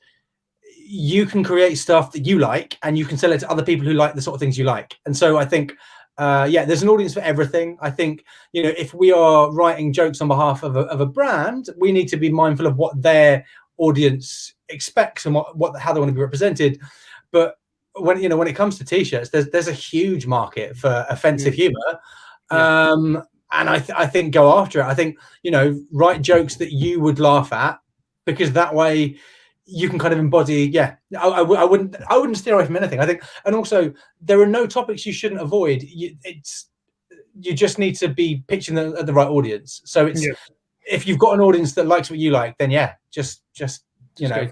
[SPEAKER 2] you can create stuff that you like and you can sell it to other people who like the sort of things you like. And so I think, yeah, there's an audience for everything. I think, you know, if we are writing jokes on behalf of a brand, we need to be mindful of what their audience expects and how they want to be represented. But when, you know, when it comes to T-shirts, there's a huge market for offensive humor. And I think go after it. I think, you know, write jokes that you would laugh at, because that way you can kind of embody. Yeah, I wouldn't steer away from anything. I think, and also there are no topics you shouldn't avoid. You just need to be pitching them at the right audience. So it's if you've got an audience that likes what you like, then yeah, just you know,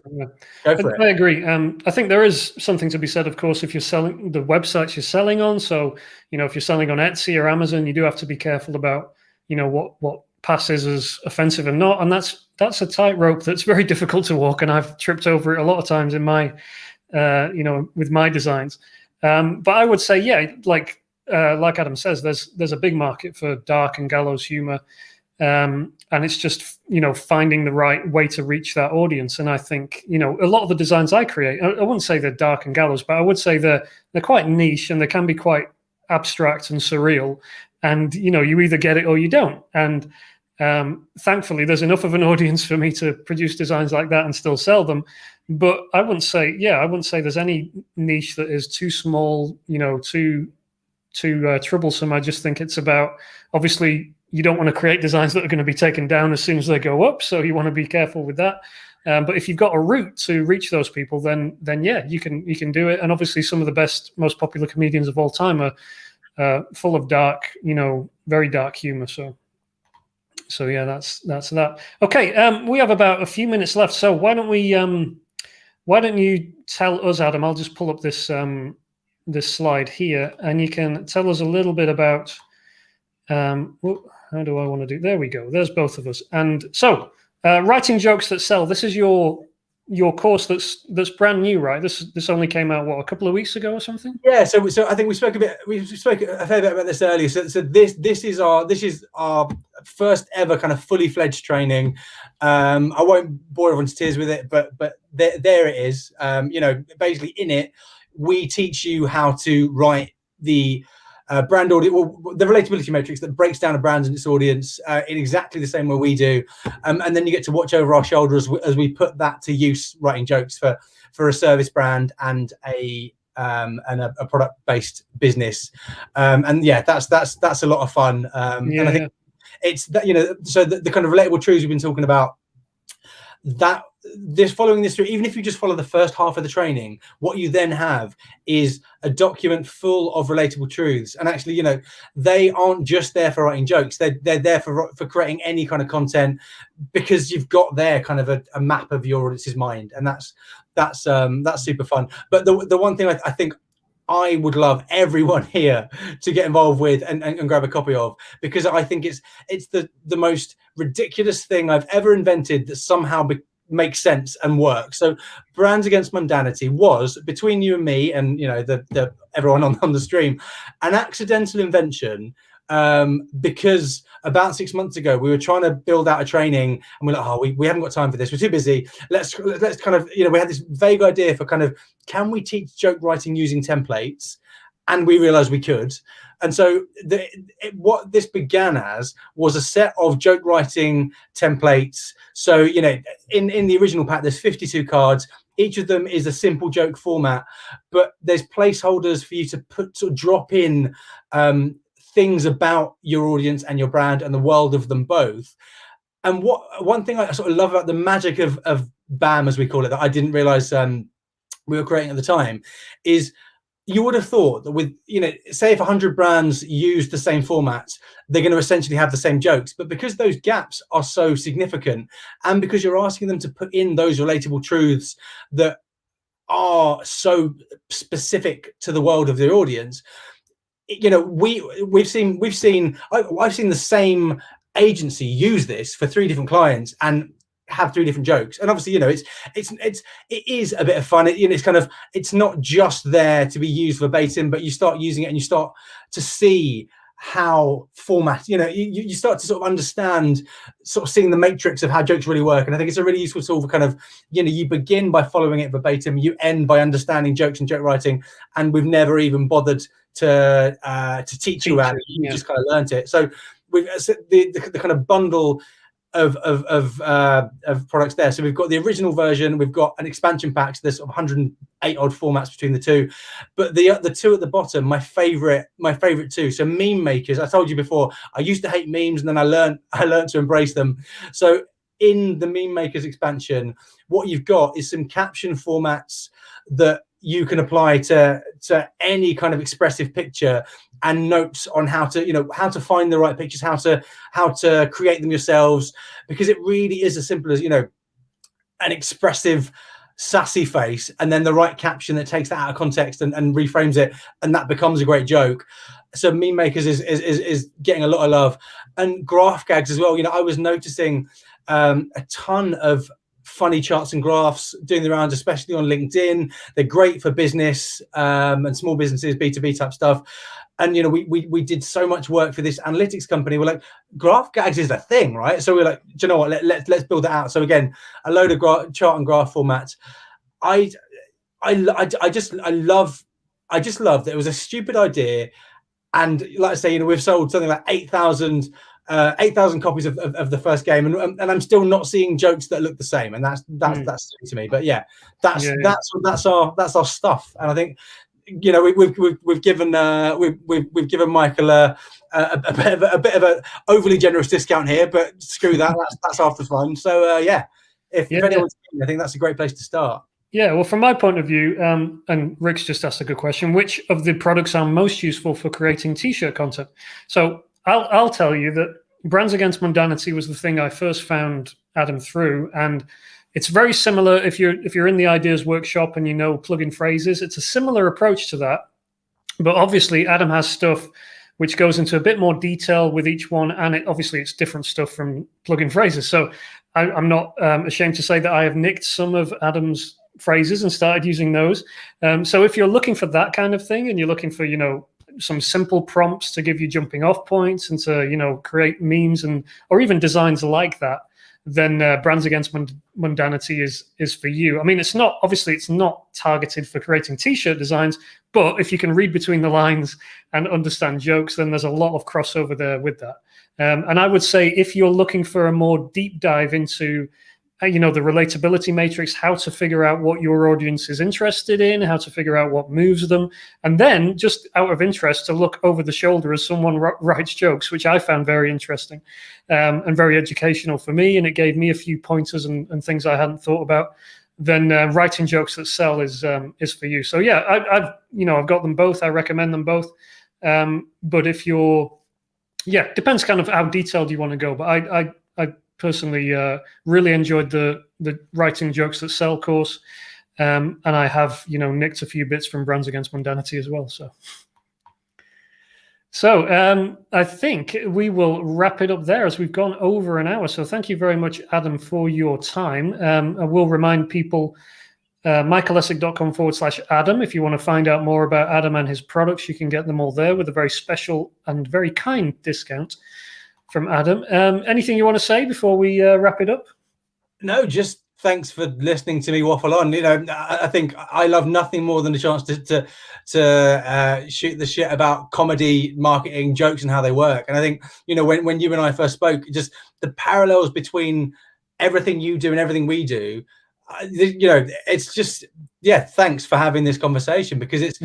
[SPEAKER 2] go for it.
[SPEAKER 1] I agree. I think there is something to be said, of course, if you're selling the websites you're selling on. So, you know, if you're selling on Etsy or Amazon, you do have to be careful about, you know, what passes as offensive and not. And that's a tightrope that's very difficult to walk. And I've tripped over it a lot of times in my, you know, with my designs. But I would say, yeah, like Adam says, there's a big market for dark and gallows humor. And it's just, you know, finding the right way to reach that audience. And I think, you know, a lot of the designs I create, I wouldn't say they're dark and gallows, but I would say they're quite niche and they can be quite abstract and surreal. And, you know, you either get it or you don't. And thankfully, there's enough of an audience for me to produce designs like that and still sell them. But I wouldn't say there's any niche that is too small, you know, too troublesome. I just think it's about, obviously, you don't want to create designs that are going to be taken down as soon as they go up. So you want to be careful with that. But if you've got a route to reach those people, then yeah, you can do it. And obviously some of the best, most popular comedians of all time are full of dark, you know, very dark humor. So yeah, that's that. Okay. We have about a few minutes left. So why don't you tell us, Adam, I'll just pull up this slide here and you can tell us a little bit about, how do I want to do? There we go. There's both of us. And so, writing jokes that sell. This is your course that's brand new, right? This only came out a couple of weeks ago or something.
[SPEAKER 2] Yeah. So I think we spoke a fair bit about this earlier. So this is our first ever kind of fully fledged training. I won't bore everyone to tears with it, but there it is. You know, basically in it, we teach you how to write the brand audience, well, the relatability matrix that breaks down a brand and its audience in exactly the same way we do, and then you get to watch over our shoulder as we put that to use, writing jokes for a service brand and a product-based business, and yeah, that's a lot of fun. And I think it's that, you know, so the kind of relatable truths we've been talking about, that following this through, even if you just follow the first half of the training, what you then have is a document full of relatable truths. And actually, you know, they aren't just there for writing jokes, they're there for creating any kind of content, because you've got there kind of a map of your audience's mind, and that's super fun. But the one thing I think I would love everyone here to get involved with and grab a copy of, because I think it's the most ridiculous thing I've ever invented that somehow makes sense and works. So Brands Against Mundanity was, between you and me and, you know, the everyone on the stream, an accidental invention, because about 6 months ago we were trying to build out a training and we're like, oh, we haven't got time for this, we're too busy, let's kind of, you know, we had this vague idea for kind of, can we teach joke writing using templates? And we realized we could. And so what this began as was a set of joke writing templates. So, you know, in the original pack, there's 52 cards. Each of them is a simple joke format, but there's placeholders for you to drop in things about your audience and your brand and the world of them both. And one thing I sort of love about the magic of BAM, as we call it, that I didn't realize we were creating at the time, is you would have thought that with, you know, say if 100 brands use the same formats, they're going to essentially have the same jokes. But because those gaps are so significant, and because you're asking them to put in those relatable truths that are so specific to the world of their audience, you know, I've seen the same agency use this for 3 different clients and have 3 different jokes. And obviously, you know, it is a bit of fun. You know, it's not just there to be used verbatim, but you start using it and you start to see how format, you start to sort of understand, sort of seeing the matrix of how jokes really work. And I think it's a really useful tool for kind of, you begin by following it verbatim, you end by understanding jokes and joke writing, and we've never even bothered to teach you about it. You just kind of learnt it. So we've the kind of bundle of products there. So we've got the original version, we've got an expansion pack, so there's sort of 108 odd formats between the two, but the two at the bottom, my favorite two. So meme makers, I told you before, I used to hate memes, and then I learned to embrace them. So in the meme makers expansion, what you've got is some caption formats that you can apply to any kind of expressive picture, and notes on how to find the right pictures, how to create them yourselves, because it really is as simple as an expressive sassy face and then the right caption that takes that out of context and reframes it, and that becomes a great joke. So meme makers is getting a lot of love, and graph gags as well. I was noticing a ton of funny charts and graphs doing the rounds, especially on LinkedIn. They're great for business and small businesses, B2B type stuff. And we did so much work for this analytics company. We're like, graph gags is the thing, right? So we're like, do you know what? Let's build that out. So again, a load of chart and graph formats. I just love that it was a stupid idea, and like I say, we've sold something like 8,000 copies of the first game, and I'm still not seeing jokes that look the same, and that's silly to me. But yeah, that's our stuff, and I think we've given Michael a bit of a overly generous discount here, but screw that. That's half the fun. So if anyone's I think that's a great place to start.
[SPEAKER 1] Yeah, well, from my point of view, and Rick's just asked a good question, which of the products are most useful for creating t-shirt content? So I'll tell you that Brands Against Mundanity was the thing I first found Adam through, and it's very similar. If you're in the ideas workshop and plug-in phrases, it's a similar approach to that. But obviously, Adam has stuff which goes into a bit more detail with each one, and it's different stuff from plug-in phrases. So I'm not ashamed to say that I have nicked some of Adam's phrases and started using those. So if you're looking for that kind of thing, and you're looking for some simple prompts to give you jumping off points and to create memes or even designs like that, then Brands Against Mundanity is for you. I mean, it's not targeted for creating t-shirt designs, but if you can read between the lines and understand jokes, then there's a lot of crossover there with that. And I would say if you're looking for a more deep dive into the relatability matrix, how to figure out what your audience is interested in, how to figure out what moves them, and then just out of interest to look over the shoulder as someone writes jokes, which I found very interesting and very educational for me, and it gave me a few pointers and things I hadn't thought about. Then writing jokes that sell is for you. So yeah, I've got them both. I recommend them both. But if depends kind of how detailed you want to go. But I personally really enjoyed the writing jokes that sell course, and I have nicked a few bits from Brands Against Mundanity as well. So I think we will wrap it up there as we've gone over an hour. So thank you very much, Adam, for your time. I will remind people michaelessick.com/Adam. If you want to find out more about Adam and his products, you can get them all there with a very special and very kind discount from Adam. Anything you want to say before we wrap it up?
[SPEAKER 2] No, just thanks for listening to me waffle on. I think I love nothing more than a chance to shoot the shit about comedy, marketing, jokes, and how they work. And I think when you and I first spoke, just the parallels between everything you do and everything we do. It's just thanks for having this conversation, because it's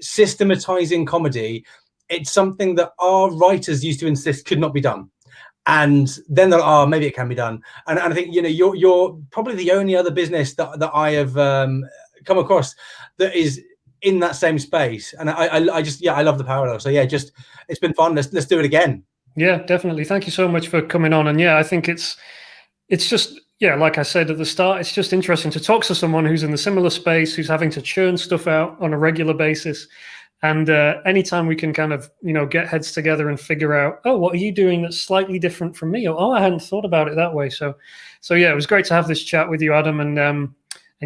[SPEAKER 2] systematizing comedy. It's something that our writers used to insist could not be done. And then they're maybe it can be done. And I think, you're probably the only other business that I have come across that is in that same space. And I just I love the parallel. So it's been fun. Let's do it again.
[SPEAKER 1] Yeah, definitely. Thank you so much for coming on. And I think it's just, like I said at the start, it's just interesting to talk to someone who's in the similar space, who's having to churn stuff out on a regular basis. And anytime we can kind of, get heads together and figure out, what are you doing that's slightly different from me? Or, I hadn't thought about it that way. So it was great to have this chat with you, Adam. And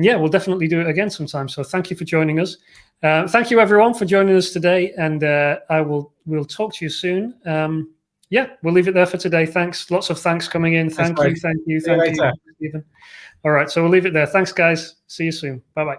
[SPEAKER 1] yeah, we'll definitely do it again sometime. So thank you for joining us. Thank you everyone for joining us today, and we'll talk to you soon. Yeah, we'll leave it there for today. Thanks. Lots of thanks coming in. Thank you, Stephen. All right, so we'll leave it there. Thanks, guys. See you soon. Bye-bye.